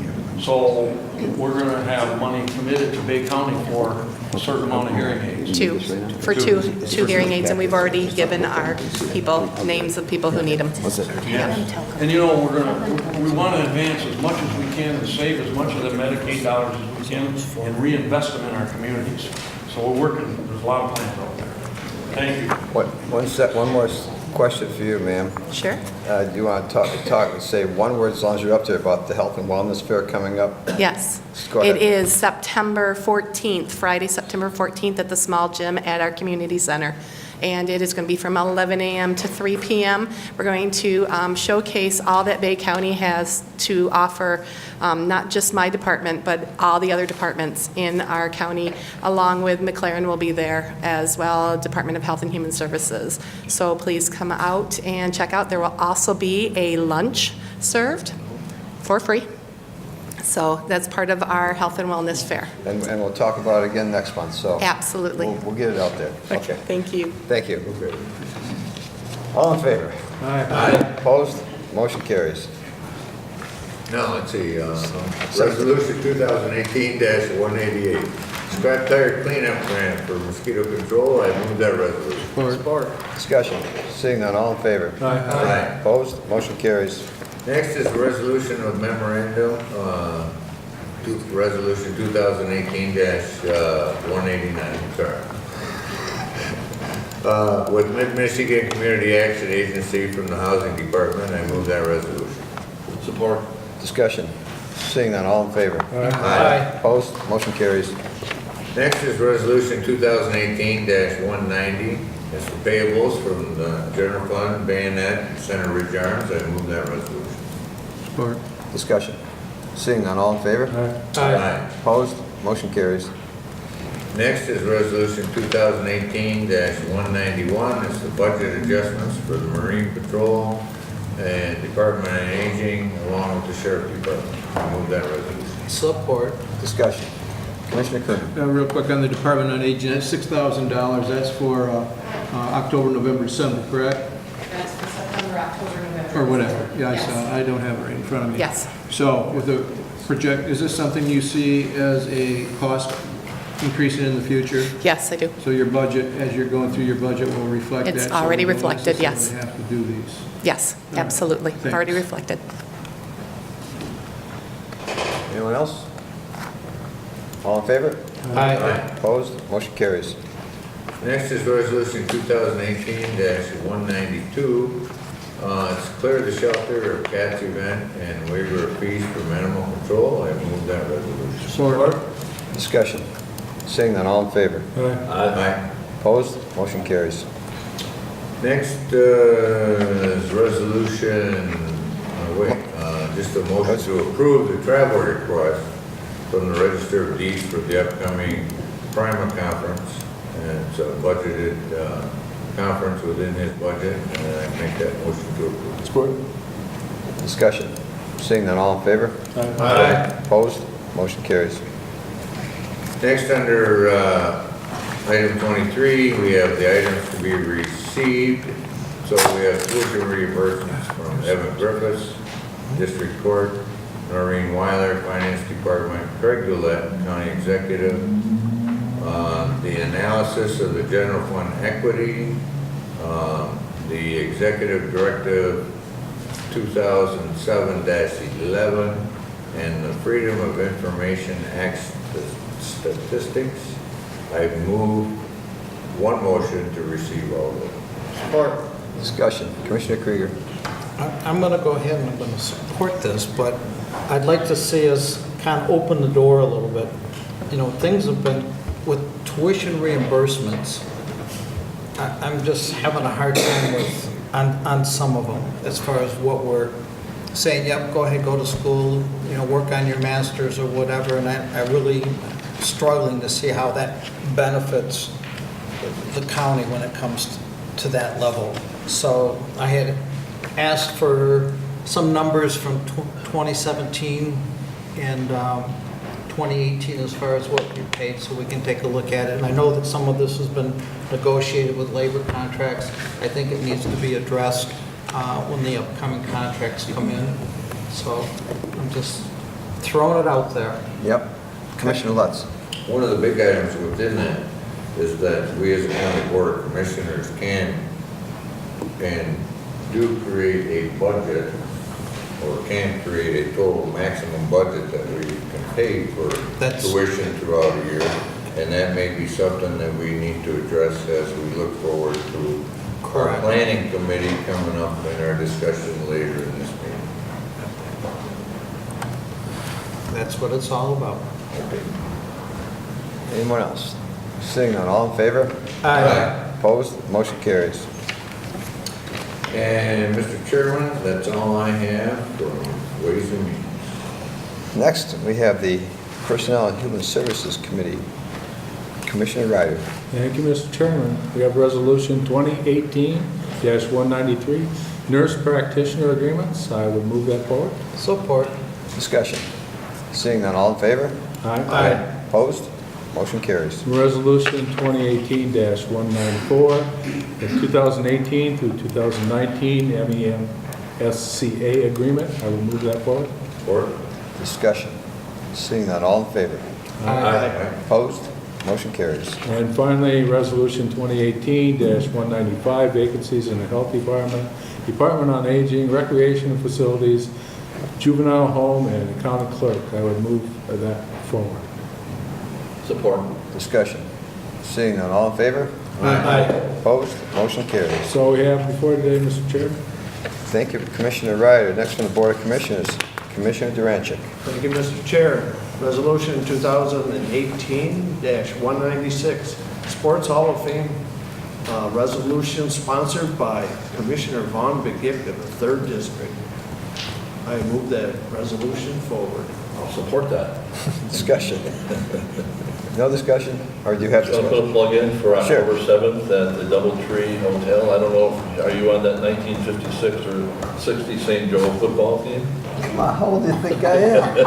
So we're going to have money committed to Bay County for a certain amount of hearing aids. Two hearing aids, and we've already given our people names of people who need them. Yeah. And you know, we want to advance as much as we can and save as much of the Medicaid dollars as we can and reinvest them in our communities. So we're working, there's a lot of plans out there. Thank you. One more question for you, ma'am. Sure. Do you want to say one word, as long as you're up there, about the Health and Wellness Fair coming up? Yes. Go ahead. It is September 14th, Friday, September 14th at the small gym at our community center. And it is going to be from 11 a.m. to 3 p.m. We're going to showcase all that Bay County has to offer, not just my department, but all the other departments in our county, along with McLaren will be there as well, Department of Health and Human Services. So please come out and check out. There will also be a lunch served for free. So that's part of our health and wellness fair. And we'll talk about it again next month, so. Absolutely. We'll get it out there. Okay. Thank you. Thank you. All in favor? Aye. Opposed? Motion carries. Now, let's see, Resolution 2018-188, scrap tire cleanup grant for mosquito control. I move that resolution. Support. Discussion. Seeing none, all in favor? Aye. Opposed? Motion carries. Next is a resolution of memorandum Resolution 2018-189, sorry. With Mid-Michigan Community Action Agency from the Housing Department, I move that resolution. Support. Discussion. Seeing none, all in favor? Aye. Opposed? Motion carries. Next is Resolution 2018-190. It's the payables from the General Fund, Bayonet, Center Ridge Arms. I move that resolution. Support. Discussion. Seeing none, all in favor? Aye. Opposed? Motion carries. Next is Resolution 2018-191. It's the budget adjustments for the Marine Patrol and Department on Aging, along with the Sheriff Department. I move that resolution. Support. Discussion. Commissioner Kern. Real quick on the Department on Aging, that's $6,000. That's for October, November, December, correct? That's for September, October, November. Or whatever. Yeah, Yes. I don't have it right in front of me. Yes. So with the project, is this something you see as a cost increasing in the future? Yes, I do. So your budget, as you're going through your budget, will reflect that? It's so already we don't reflected, yes. necessarily have to do these? Yes, All right. absolutely. Thanks. Already reflected. Anyone else? All in favor? Aye. Opposed? Motion carries. Next is Resolution 2018-192. It's clear the shelter of cats event and waiver of fees for animal control. I move that resolution. Support. Discussion. Seeing none, all in favor? Aye. Opposed? Motion carries. Next is Resolution, just a motion to approve the travel request from the Register of Deeds for the upcoming Prima Conference. And it's a budgeted conference within his budget, and I make that motion to approve. Support. Discussion. Seeing none, all in favor? Aye. Opposed? Motion carries. Next, under item 23, we have the items to be received. So we have tuition reimbursements from Evan Griffiths, District Court, Noreen Weiler, Finance Department, Craig Goulet, County Executive, the analysis of the general fund equity, the Executive Directive 2007-11, and the Freedom of Information Act statistics. I've moved one motion to receive all of them. Support. Discussion. Commissioner Krieger. I'm going to go ahead and I'm going to support this, but I'd like to see us kind of open the door a little bit. You know, things have been, with tuition reimbursements, I'm just having a hard time with, on some of them, as far as what we're saying, yep, go ahead, go to school, you know, work on your master's or whatever, and I really struggling to see how that benefits the county when it comes to that level. So I had asked for some numbers from 2017 and 2018 as far as what we paid, so we can take a look at it. And I know that some of this has been negotiated with labor contracts. I think it needs to be addressed when the upcoming contracts come in. So I'm just throwing it out there. Yep. Commissioner Lutz. One of the big items within that is that we as a county board of commissioners can and do create a budget, or can create a total maximum budget that we can pay for tuition throughout a year. And that may be something that we need to address as we look forward to our planning committee coming up in our discussion later in this meeting. That's what it's all about. Okay. Anyone else? Seeing none, all in favor? Aye. Opposed? Motion carries. And Mr. Chairman, that's all I have from Ways and Means. Next, we have the Personnel and Human Services Committee. Commissioner Ryder. Thank you, Mr. Chairman. We have Resolution 2018-193, Nurse Practitioner Agreements. I would move that forward. Support. Discussion. Seeing none, all in favor? Aye. Opposed? Motion carries. Resolution 2018-194, the 2018 through 2019 MEMSCA Agreement. I will move that forward. Support. Discussion. Seeing none, all in favor? Aye. Opposed? Motion carries. And finally, Resolution 2018-195, vacancies in the Health Department, Department on Aging, Recreation Facilities, juvenile home and county clerk. I would move that forward. Support. Discussion. Seeing none, all in favor? Aye. Opposed? Motion carries. So we have before today, Mr. Chairman. Thank you, Commissioner Ryder. Next on the Board of Commissioners, Commissioner Durancheck. Thank you, Mr. Chair. Resolution 2018-196, Sports Hall of Fame resolution sponsored by Commissioner Vaughn Begic of the 3rd District. I move that resolution forward. I'll support that. Discussion. No discussion? Or do you have So I'm discussion? going to plug in for Sure. October 7th at the Doubletree Hotel. I don't know, are you on that 1956 or 60 St. Joe football team? How old do you think I am?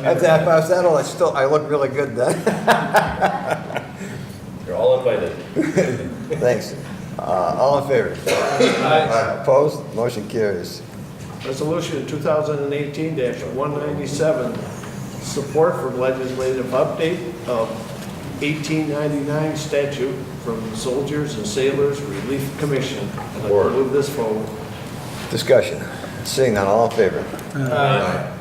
If I was that old, I look really good then. You're all invited. Thanks. All in favor? Aye. Opposed? Motion carries. Resolution 2018-197, support for legislative update of 1899 statute from the Soldiers and Sailors Relief Commission. I'd like to move this forward. Discussion. Seeing none, all in favor? Aye.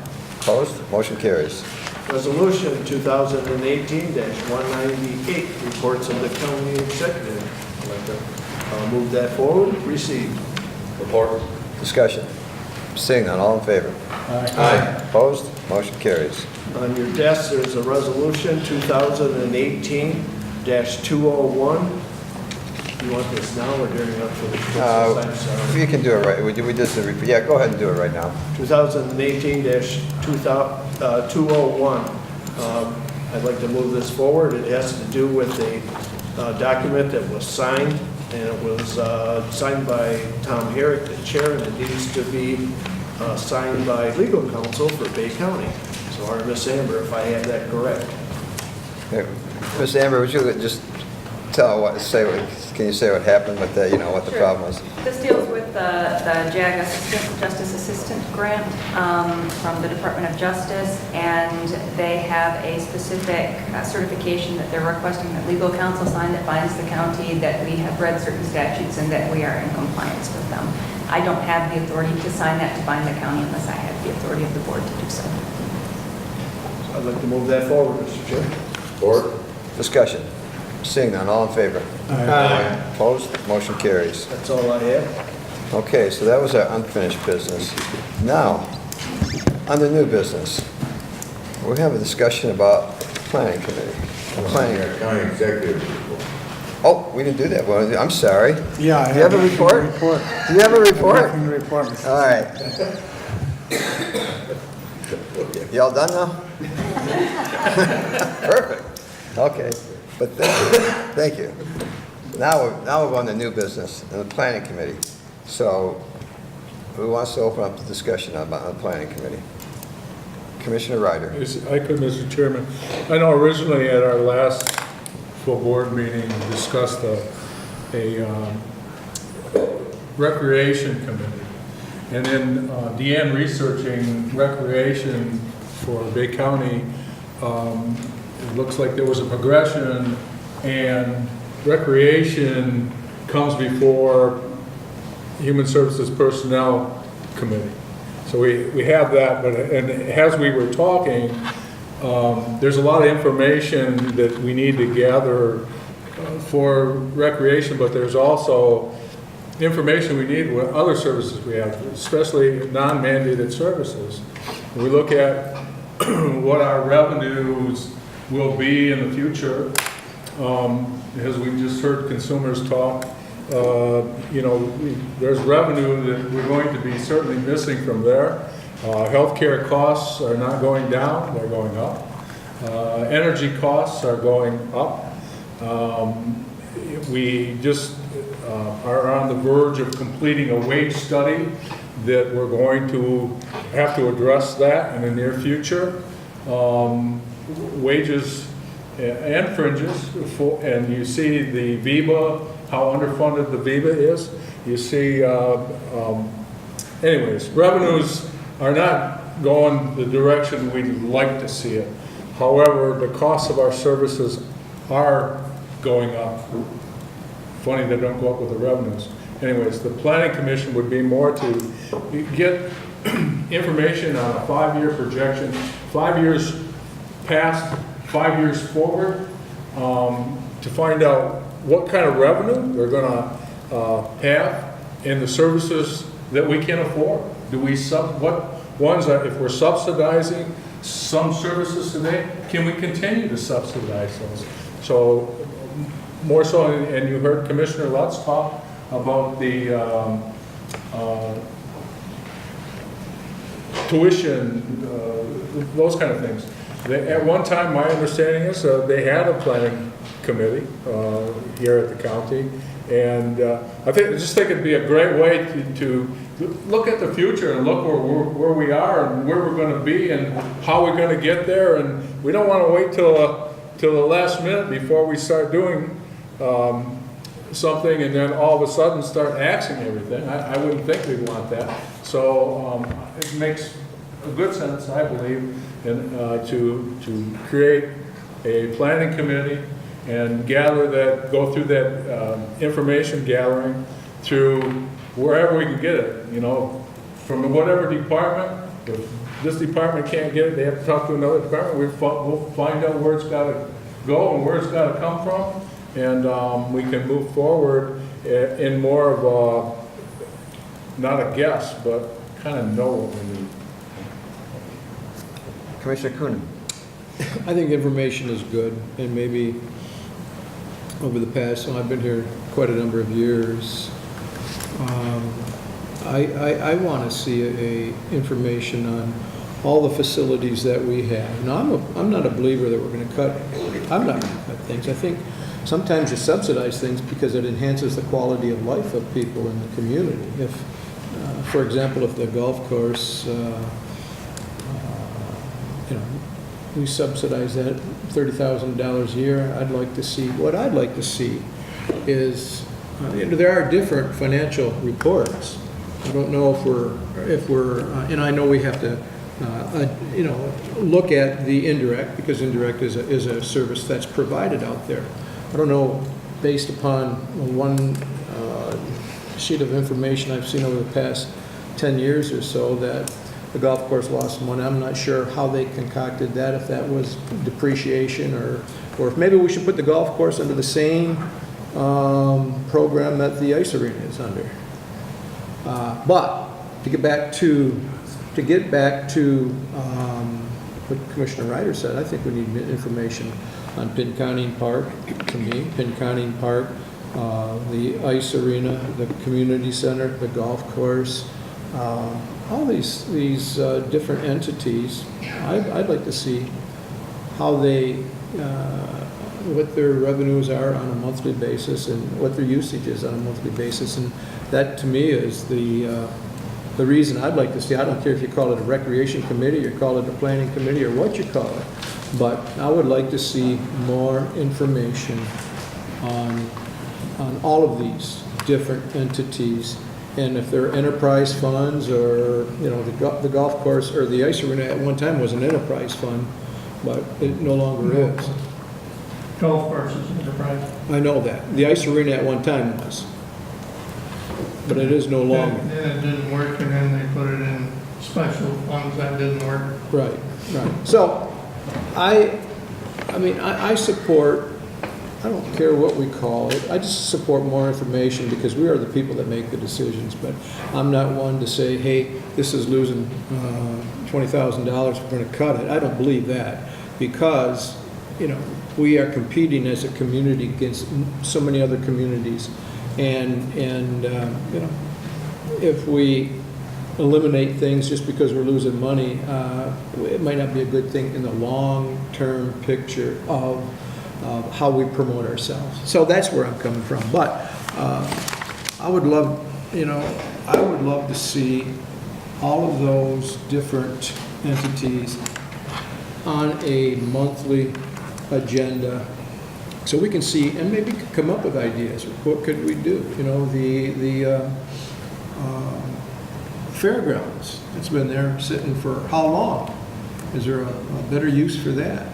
Opposed? Motion carries. Resolution 2018-198, reports of the county executive. I'd like to move that forward. Receive. Report. Discussion. Seeing none, all in favor? Aye. Opposed? Motion carries. On your desk, there's a resolution 2018-201. You want this now or during up for the I'm sorry. You can do it right. We just, yeah, go ahead and do it right now. 2018-201. I'd like to move this forward. It has to do with a document that was signed, and it was signed by Tom Herrick, the chair, and it needs to be signed by legal counsel for Bay County. So our Miss Amber, if I have that correct. Okay. Ms. Amber, would you just can you say what happened with the, what the Sure. problem was? This deals with the JAG Justice Assistant Grant from the Department of Justice, and they have a specific certification that they're requesting that legal counsel sign that binds the county that we have read certain statutes and that we are in compliance with them. I don't have the authority to sign that to bind the county unless I have the authority of the board to do so. I'd like to move that forward, Mr. Chair. Board. Discussion. Seeing none, all in favor? Aye. Opposed? Motion carries. That's all I have. Okay, so that was our unfinished business. Now, under new business, we have a discussion about planning committee. County executive. Oh, we didn't do that. Well, I'm sorry. Yeah. Do you have a report? Do you have a report? Nothing to report, Mr. All right. Y'all done now? Perfect. Okay. But thank you. Now we're going to new business in the planning committee. So who wants to open up the discussion about the planning committee? Commissioner Ryder. I could, Mr. Chairman. I know originally at our last full board meeting, we discussed a recreation committee. And then Deanne researching recreation for Bay County, it looks like there was a progression, and recreation comes before Human Services Personnel Committee. So we have that, but and as we were talking, there's a lot of information that we need to gather for recreation, but there's also information we need with other services we have, especially non-mandated services. We look at what our revenues will be in the future. As we just heard consumers talk, there's revenue that we're going to be certainly missing from there. Healthcare costs are not going down, they're going up. Energy costs are going up. We just are on the verge of completing a wage study that we're going to have to address that in the near future. Wages and fringes, and you see the VEBA, how underfunded the VEBA is. You see, anyways, revenues are not going the direction we'd like to see it. However, the costs of our services are going up. Funny they don't go up with the revenues. anyways, the planning commission would be more to get information on a 5-year projection, 5 years past, 5 years forward, to find out what kind of revenue they're gonna have in the services that we can afford. Do we what ones are, if we're subsidizing some services today, can we continue to subsidize those? So more so, and you heard Commissioner Lutz talk about the tuition, those kind of things. At one time, my understanding is they had a planning committee here at the county, and I just think it'd be a great way to look at the future and look where we are and where we're going to be and how we're going to get there. And we don't want to wait till the last minute before we start doing something and then all of a sudden start axing everything. I wouldn't think we'd want that. So it makes a good sense, I believe, to create a planning committee and go through that information gathering through wherever we can get it, from whatever department. If this department can't get it, they have to talk to another department. We'll find out where it's got to go and where it's got to come from, and we can move forward in more of a, not a guess, but kind of know what we need. Commissioner Coonan. I think information is good, and maybe over the past, I've been here quite a number of years, I want to see information on all the facilities that we have. Now, I'm not a believer that we're going to cut, I'm not going to cut things. I think sometimes you subsidize things because it enhances the quality of life of people in the community. If, for example, if the golf course, we subsidize that $30,000 a year, what I'd like to see is, there are different financial reports. I don't know if we're, and I know we have to, look at the indirect, because indirect is a service that's provided out there. I don't know, based upon one sheet of information I've seen over the past 10 years or so, that the golf course lost money. I'm not sure how they concocted that, if that was depreciation or if maybe we should put the golf course under the same program that the ice arena is under. But to get back to what Commissioner Ryder said, I think we need information on Pinconning Park, to me, Pinconning Park, the ice arena, the community center, the golf course, all these different entities. I'd like to see how they, what their revenues are on a monthly basis and what their usage is on a monthly basis. And that, to me, is the reason I'd like to see. I don't care if you call it a recreation committee or call it a planning committee or what you call it, but I would like to see more information on all of these different entities. And if they're enterprise funds or, the golf course or the ice arena at one time was an enterprise fund, but it no longer is. Golf course is enterprise. I know that. The ice arena at one time was, but it is no longer. Then it didn't work, and then they put it in special funds that didn't work. Right. So, I support, I don't care what we call it, I just support more information because we are the people that make the decisions. But I'm not one to say, hey, this is losing $20,000, we're going to cut it. I don't believe that, because, we are competing as a community against so many other communities. And if we eliminate things just because we're losing money, it might not be a good thing in the long-term picture of how we promote ourselves. So that's where I'm coming from. But I would love to see all of those different entities on a monthly agenda, so we can see and maybe come up with ideas. What could we do? The fairgrounds, it's been there sitting for how long? Is there a better use for that?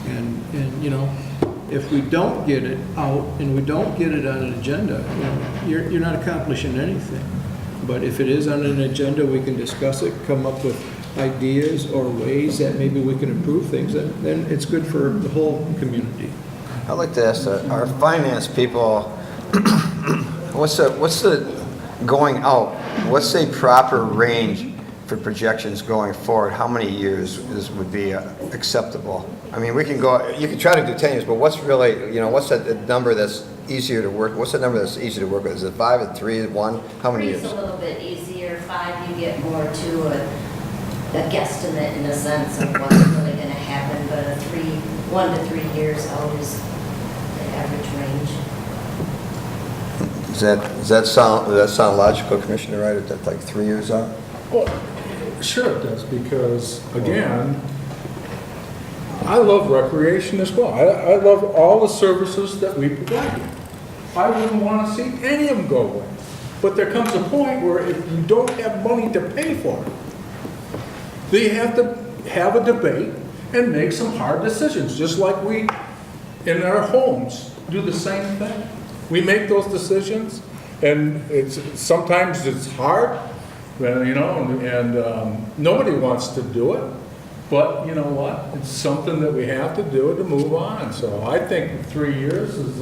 And if we don't get it out and we don't get it on an agenda, you're not accomplishing anything. But if it is on an agenda, we can discuss it, come up with ideas or ways that maybe we can improve things, then it's good for the whole community. I'd like to ask our finance people, what's the going out, what's the proper range for projections going forward? How many years would be acceptable? I mean, we can go, you can try to do 10 years, but what's really, what's that number that's easier to work, what's the number that's easier to work with? Is it 5, 3, 1? How many years? 3's a little bit easier. 5, you get more to a guesstimate in a sense of what's really going to happen, but 1 to 3 years out is the average range. Does that sound logical, Commissioner Ryder, that like 3 years out? Well, sure it does, because again, I love recreation as well. I love all the services that we provide. I wouldn't want to see any of them go away. But there comes a point where if you don't have money to pay for it, they have to have a debate and make some hard decisions, just like we in our homes do the same thing. We make those decisions, and sometimes it's hard, and nobody wants to do it. But you know what? It's something that we have to do to move on. So I think 3 years is,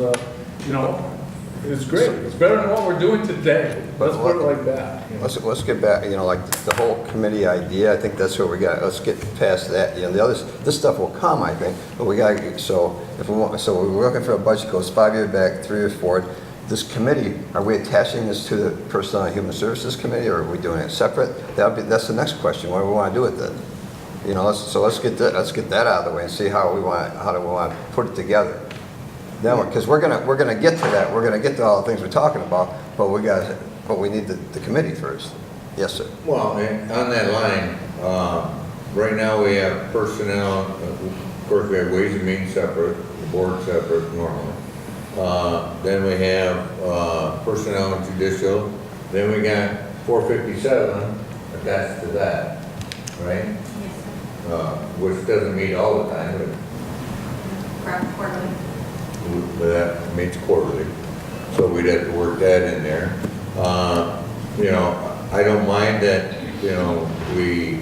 it's great. It's better than what we're doing today. Let's put it like that. Let's get back, like the whole committee idea. I think that's what we got. Let's get past that. The others, this stuff will come, I think. But we got to. So if we want, so we're looking for a budget goes 5 years back, 3 years forward. This committee, are we attaching this to the Personnel and Human Services Committee, or are we doing it separate? That's the next question. What do we want to do with it? Let's get that out of the way and see how do we want to put it together. Then, because we're gonna get to that, we're gonna get to all the things we're talking about, but we need the committee first. Yes, sir. Well, on that line, right now we have personnel. Of course, we have Ways and Means separate, the board separate normally. Then we have personnel and judicial. Then we got 457 attached to that, right? Which doesn't meet all the time, but Quarterly. that meets quarterly. So we'd have to work that in there. I don't mind that, we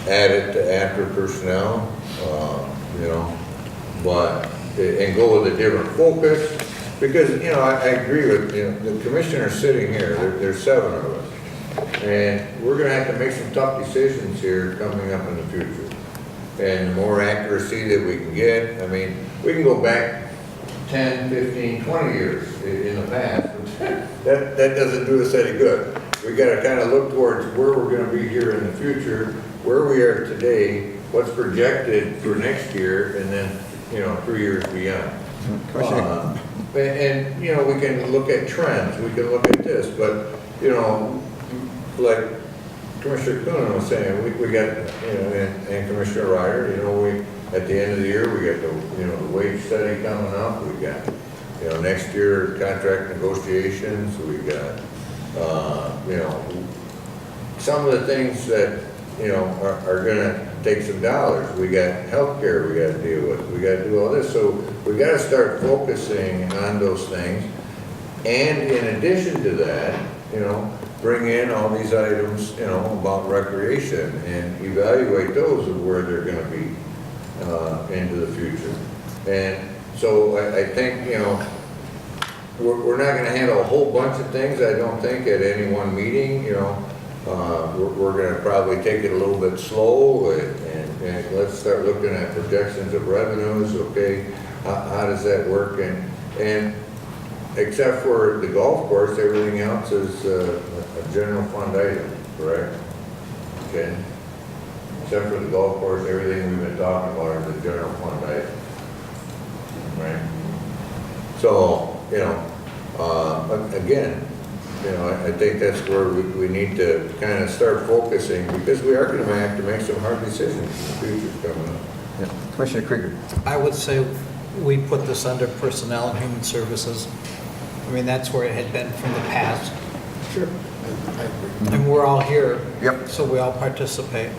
add it to after personnel, but, and go with a different focus. Because, I agree with, the commissioners sitting here, there's 7 of us. And we're going to have to make some tough decisions here coming up in the future. And the more accuracy that we can get, I mean, we can go back 10, 15, 20 years in the past. That doesn't do us any good. We got to kind of look towards where we're going to be here in the future, where we are today, what's projected for next year, and then, 3 years beyond. And we can look at trends, we can look at this, but, like Commissioner Coonan was saying, we got, and Commissioner Ryder, at the end of the year, we got the wage study coming up, we got, next year contract negotiations, we got, some of the things that, are gonna take some dollars. We got healthcare we gotta deal with, we gotta do all this, so we gotta start focusing on those things. And in addition to that, bring in all these items, about recreation and evaluate those of where they're going to be into the future. And so I think, we're not going to handle a whole bunch of things, I don't think, at any one meeting. We're going to probably take it a little bit slow and let's start looking at projections of revenues. Okay, how does that work? And except for the golf course, everything else is a general fund item, correct? Okay. Except for the golf course, everything we've been talking about is a general fund item, right? So, again, I think that's where we need to kind of start focusing, because we are going to have to make some hard decisions in the future coming up. Yeah. Commissioner Krieger. I would say we put this under Personnel and Human Services. I mean, that's where it had been from the past. Sure. And we're all here. Yep. So we all participate.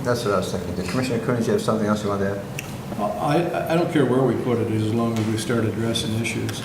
That's what I was thinking. Did Commissioner Coonan, you have something else you want to add? I don't care where we put it, as long as we start addressing issues.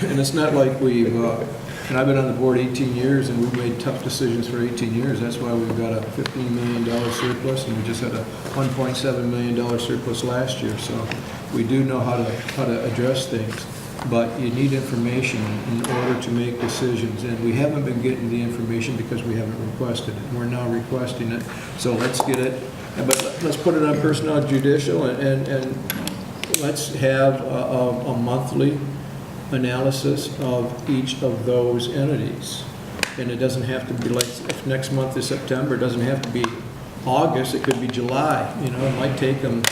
And it's not like we've, and I've been on the board 18 years, and we've made tough decisions for 18 years. That's why we've got a $15 million surplus, and we just had a $1.7 million surplus last year. So we do know how to address things. But you need information in order to make decisions, and we haven't been getting the information because we haven't requested it. We're now requesting it, so let's get it. But let's put it on personnel judicial, and let's have a monthly analysis of each of those entities. And it doesn't have to be like, if next month is September, it doesn't have to be August, it could be July. You know, it might take them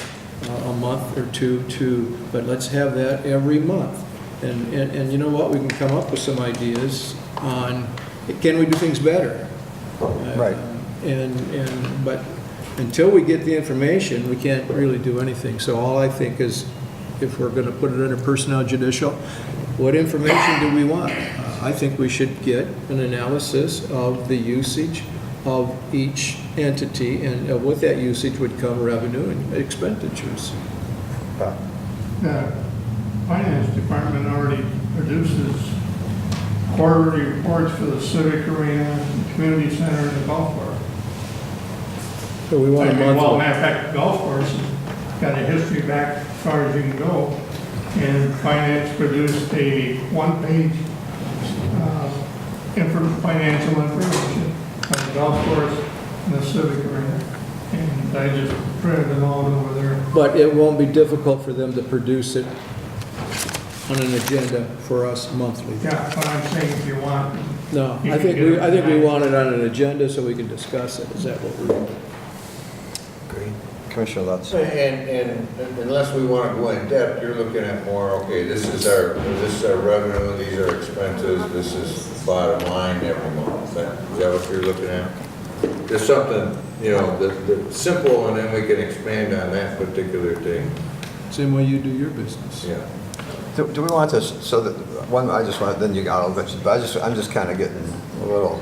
a month or two, but let's have that every month. And you know what, we can come up with some ideas on, can we do things better? Right. But until we get the information, we can't really do anything. So all I think is, if we're going to put it under personnel judicial, what information do we want? I think we should get an analysis of the usage of each entity, and with that usage would come revenue and expenditures. The Finance Department already produces quarterly reports for the civic arena, the community center, and the golf course. So we want a monthly. Well, matter of fact, the golf course has got a history back as far as you can go. And Finance produced a one-page financial information on the golf course and the civic arena. And I just printed it all over there. But it won't be difficult for them to produce it on an agenda for us monthly. Yeah, but I'm saying if you want. No, you I can think get we it want it on an agenda so we can discuss it. Is that what we're doing? Agreed. Commissioner Lutz. And unless we want to go in depth, you're looking at more, okay, this is our revenue, these are expenses, this is bottom line every month. Is that what you're looking at? There's something, you know, the simple, and then we can expand on that particular thing. Same way you do your business. Yeah. Do we want to, so that, one, I just want, then you got all the questions, but I'm just kind of getting a little,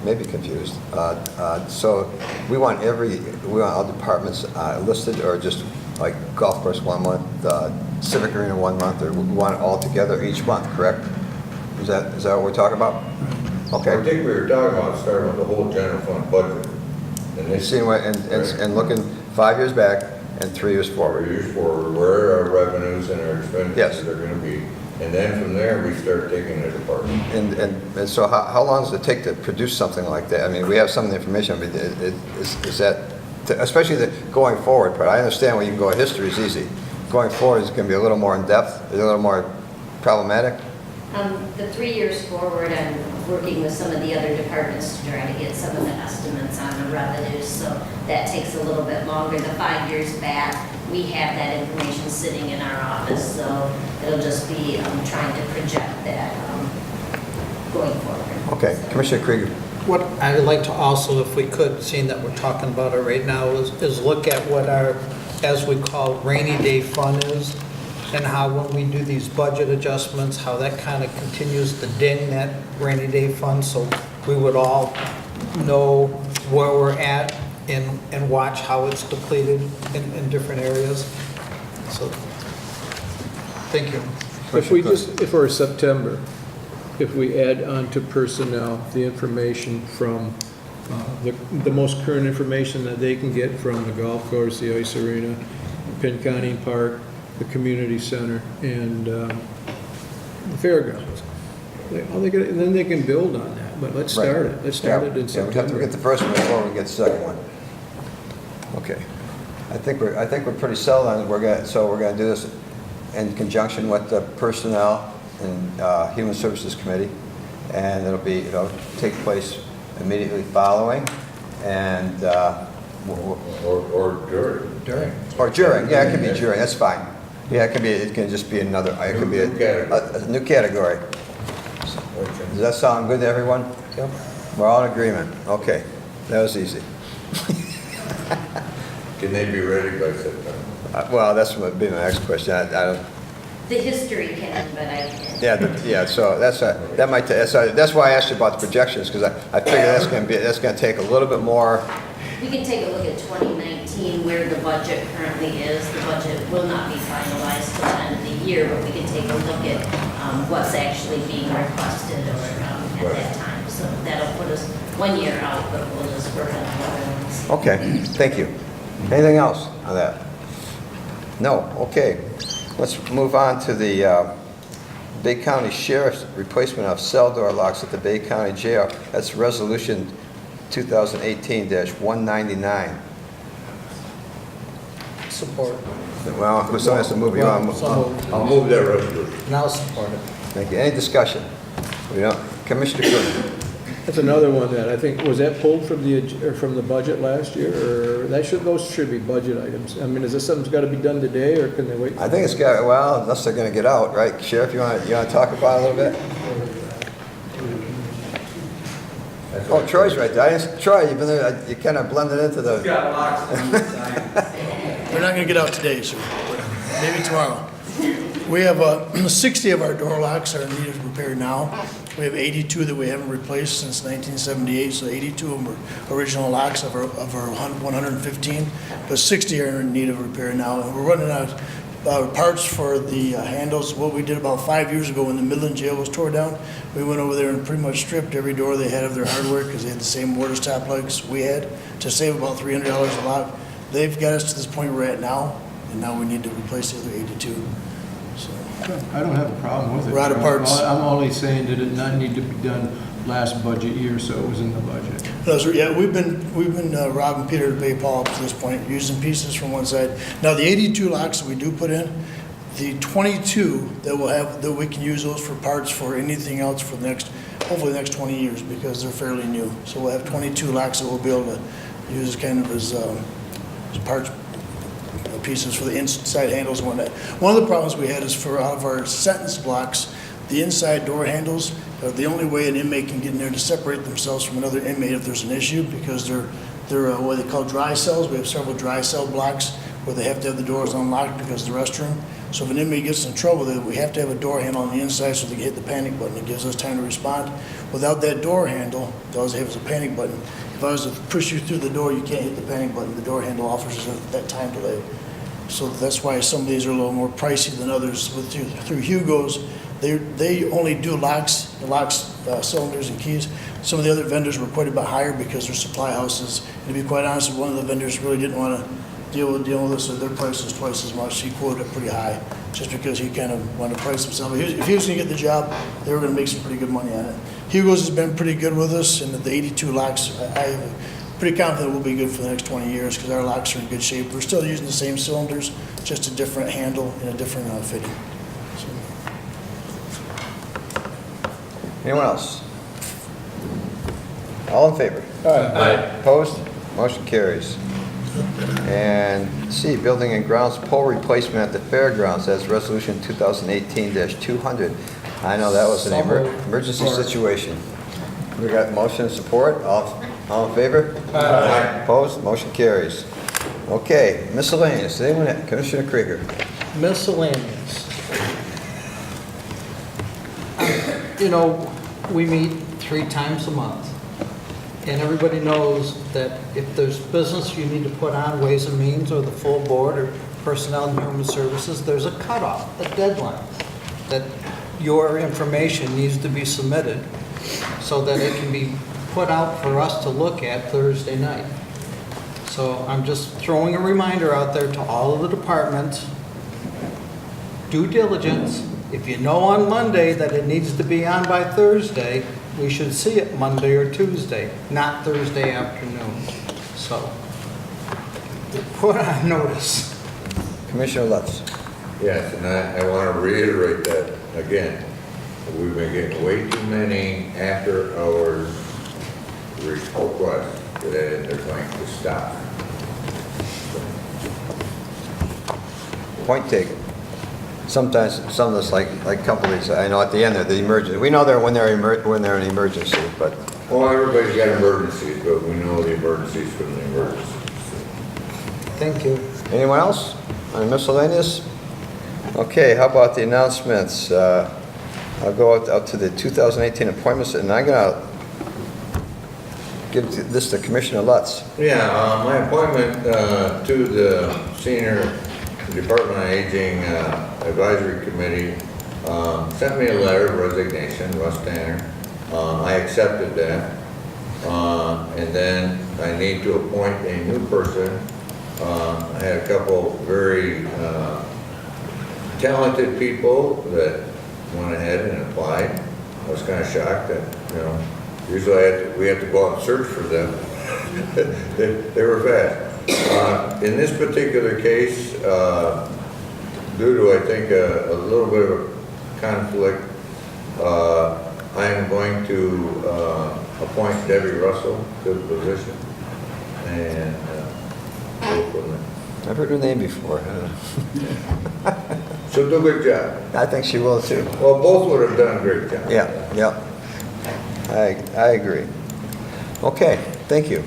maybe confused. So we want all departments listed, or just like golf course 1 month, civic arena 1 month, or we want it all together each month, correct? Is that what we're talking about? Okay. I think we were talking about starting with the whole general fund budget. And looking 5 years back and 3 years forward. 4 years forward, where our revenues and our expenditures are going to be. And then from there, we start taking it apart. And so how long does it take to produce something like that? I mean, we have some of the information, I mean, is that, especially going forward, but I understand when you can go, history is easy. Going forward is going to be a little more in-depth, a little more problematic? The 3 years forward, I'm working with some of the other departments to try to get some of the estimates on the revenues, so that takes a little bit longer. The 5 years back, we have that information sitting in our office, so it'll just be trying to project that going forward. Okay, Commissioner Krieger. What I would like to also, if we could, seeing that we're talking about it right now, is look at what our, as we call, rainy day fund is, and how when we do these budget adjustments, how that kind of continues to ding that rainy day fund, so we would all know where we're at and watch how it's depleted in different areas. So, thank you. If we're September, if we add on to personnel the information from the most current information that they can get from the golf course, the ice arena, Pinconning Park, the community center, and the fairgrounds. And then they can build on that, but let's start it. Let's start it in September. We have to get the first one before we get the second one. Okay. I think we're pretty settled on it. We're going to do this in conjunction with the Personnel and Human Services Committee, and it'll take place immediately following, and or during. Or during. Yeah, it can be during. That's fine. Yeah, it can just be another. It could be a new category. Does that sound good to everyone? Yep. We're all in agreement. Okay, that was easy. Can they be ready by September? Well, that's would be my next question. I don't. The history can, but I can't. Yeah. So that's why I asked you about the projections, because I figure that's going to take a little bit more. We can take a look at 2019 2017, where the budget currently is. The budget will not be finalized till the end of the year, but we can take a look at what's actually being requested or at that time. So that'll put us 1 year out, but we'll just work on the other ones. Okay, thank you. Anything else on that? No, okay. Let's move on to the Bay County Sheriff's replacement of cell door locks at the Bay County Jail. That's Resolution 2018-199. Support. Well, who someone has to move you on? I'll move that resolution. And I'll support it. Thank you. Any discussion? We don't. Commissioner Cooney. That's another one that I think, was that pulled from the budget last year, or those should be budget items? I mean, is this something that's got to be done today, or can they wait? I think it's got, well, unless they're going to get out, right? Sheriff, you want to talk about it a little bit? Oh, Troy's right there. Troy, you've been there, you kind of blended into the... They're not going to get out today, sir. Maybe tomorrow. We have 60 of our door locks are in need of repair now. We have 82 that we haven't replaced since 1978, so 82 of them are original locks of our 115, but 60 are in need of repair now. And we're running out of parts for the handles. What we did about 5 years ago when the Midland Jail was tore down, we went over there and pretty much stripped every door they had of their hardware because they had the same mortar stop lugs we had to save about $300 a lock. They've got us to this point we're at now, and now we need to replace the other 82. So I don't have a problem with it. We're out of parts. I'm only saying that it not need to be done last budget year, so it was in the budget. Those are, yeah, we've been robbing Peter to pay Paul up to this point, using pieces from one side. Now, the 82 locks that we do put in, the 22 that we can use those for parts for anything else for hopefully the next 20 years because they're fairly new. So we'll have 22 locks that we'll be able to use kind of as parts pieces for the inside handles and whatnot. One of the problems we had is for out of our sentence blocks, the inside door handles are the only way an inmate can get in there to separate themselves from another inmate if there's an issue because they're what they call dry cells. We have several dry cell blocks where they have to have the doors unlocked because of the restroom. So if an inmate gets in trouble, we have to have a door handle on the inside so they can hit the panic button. It gives us time to respond. Without that door handle, all they have is a panic button. If I was to push you through the door, you can't hit the panic button. The door handle offers that time delay. So that's why some of these are a little more pricey than others. Through Hugo's, they only do locks, cylinders, and keys. Some of the other vendors were quite a bit higher because they're supply houses. And to be quite honest, one of the vendors really didn't want to deal with this, so their price was twice as much. He quoted it pretty high just because he kind of wanted to price himself. If he was going to get the job, they were going to make some pretty good money on it. Hugo's has been pretty good with us, and the 82 locks, I'm pretty confident will be good for the next 20 years because our locks are in good shape. We're still using the same cylinders, just a different handle and a different fitting. So. Anyone else? All in favor? Aye. Opposed? Motion carries. And C, Building and Grounds pole replacement at the fairgrounds. That's Resolution 2018-200. I know that was an emergency situation. We got motion and support. All in favor? Aye. Opposed? Motion carries. Okay, miscellaneous. Anyone? Commissioner Krieger. Miscellaneous. We meet 3 times a month. And everybody knows that if there's business you need to put on Ways and Means or the full board or Personnel and Human Services, there's a cutoff, a deadline, that your information needs to be submitted so that it can be put out for us to look at Thursday night. So I'm just throwing a reminder out there to all of the departments, due diligence. If you know on Monday that it needs to be on by Thursday, we should see it Monday or Tuesday, not Thursday afternoon. So, put on notice. Commissioner Lutz. Yes, and I want to reiterate that again. We've been getting way too many after-hours requests that they're going to stop. Point taken. Sometimes some of this, like companies, I know at the end of the emergency, we know when they're an emergency, but. Well, everybody's got emergencies, but we know the emergencies from the emergencies. Thank you. Anyone else on miscellaneous? Okay, how about the announcements? I'll go out to the 2018 appointments, and I'm gonna give this to Commissioner Lutz. Yeah, my appointment to the Senior Department on Aging Advisory Committee sent me a letter of resignation, Russ Tanner. I accepted that. And then I need to appoint a new person. I had a couple very talented people that went ahead and applied. I was kind of shocked that, usually we have to go out and search for them. They were fast. In this particular case, due to, I think, a little bit of a conflict, I am going to appoint Debbie Russell to the position. And go from there. I've heard her name before. She'll do a good job. I think she will too. Well, both would have done a great job. Yeah. I agree. Okay, thank you.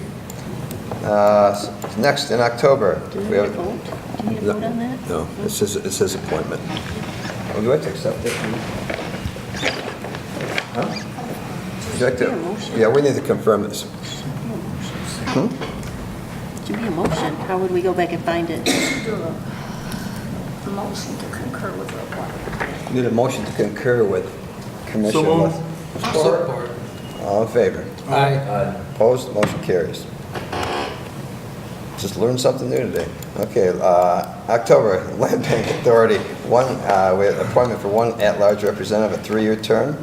Next, in October. Do we need a vote? Do you need a vote on that? No, it's his appointment. Oh, do I have to accept it? Huh? Would you like to- Yeah, we need to confirm this. Should be a motion. How would we go back and find it? A motion to concur with the appointment. Need a motion to concur with Commissioner Lutz. Support. All in favor? Aye. Opposed? Motion carries. Just learned something new today. Okay, October, Land Bank Authority, we have appointment for one at-large representative, a 3-year term,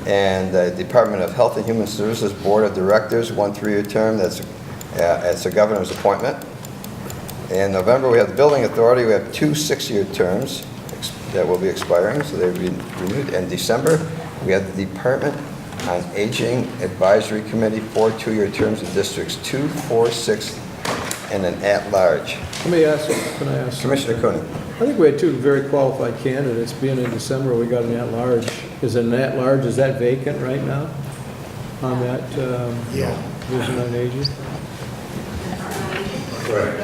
and the Department of Health and Human Services Board of Directors, 1 3-year term, that's a governor's appointment. In November, we have the Building Authority, we have 2 6-year terms that will be expiring, so they'll be renewed. In December, we have the Department on Aging Advisory Committee, 4 2-year terms in districts 2, 4, 6, and an at-large. Let me ask, can I ask? Commissioner Cooney. I think we had 2 very qualified candidates. Being in December, we got an at-large. Is it an at-large, is that vacant right now on that Division on Aging? Right.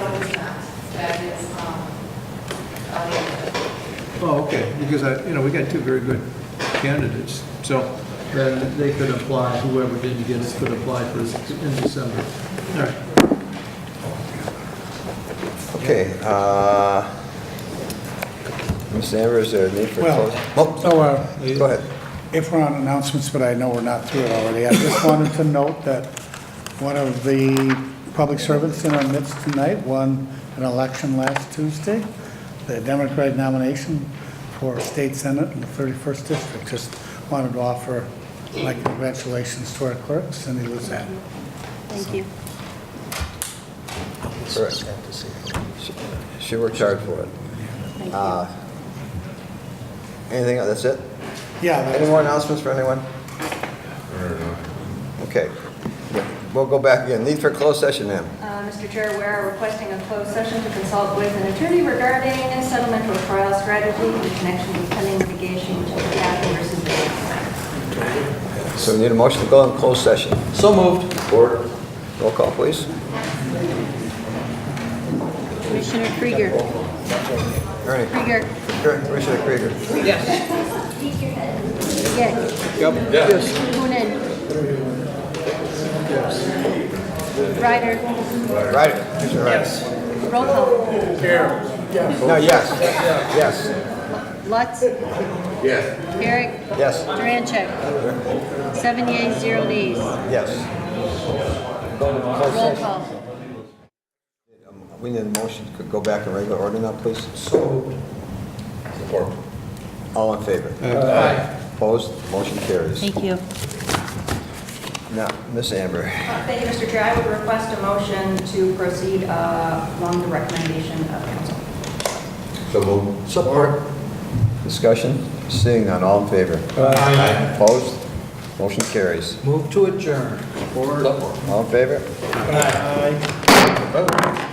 Oh, okay, because we got 2 very good candidates, so then they could apply, whoever didn't get it could apply for this in December. All right. Okay, Ms. Amber, is there a need for Well, closing? Go ahead. If we're on announcements, but I know we're not through it already, I just wanted to note that one of the public servants in our midst tonight won an election last Tuesday, the Democratic nomination for State Senate in the 31st District. Just wanted to offer my congratulations to our clerk, Cindy Luzette. Thank you. Correct. She worked hard for it. Anything else? That's it? Yeah. Any more announcements for anyone? Okay. We'll go back again. Need for closed session, ma'am. Mr. Chair, we are requesting a closed session to consult with an attorney regarding settlement or trial strategy in connection with pending litigation to Kathy versus Dave. So we need a motion to go in closed session. So moved. Board, roll call, please. Commissioner Krieger. Ernie. Krieger. Commissioner Krieger. Yes. Yep. Yes. Coonan. Ryder. Ryder. Commissioner Ryder. Roll call. No, yes. Yes. Lutz. Yes. Herrick. Yes. Durancheck. 7 yeas, 0 nays. Yes. Roll call. We need a motion to go back in regular order now, please. So Support. All in favor? Aye. Opposed? Motion carries. Thank you. Now, Ms. Amber. Thank you, Mr. Chair. I would request a motion to proceed along the recommendation of council. So moved. Support. Discussion? Seeing none, all in favor? Aye. Opposed? Motion carries. Move to adjourn. All in favor? Aye. Vote.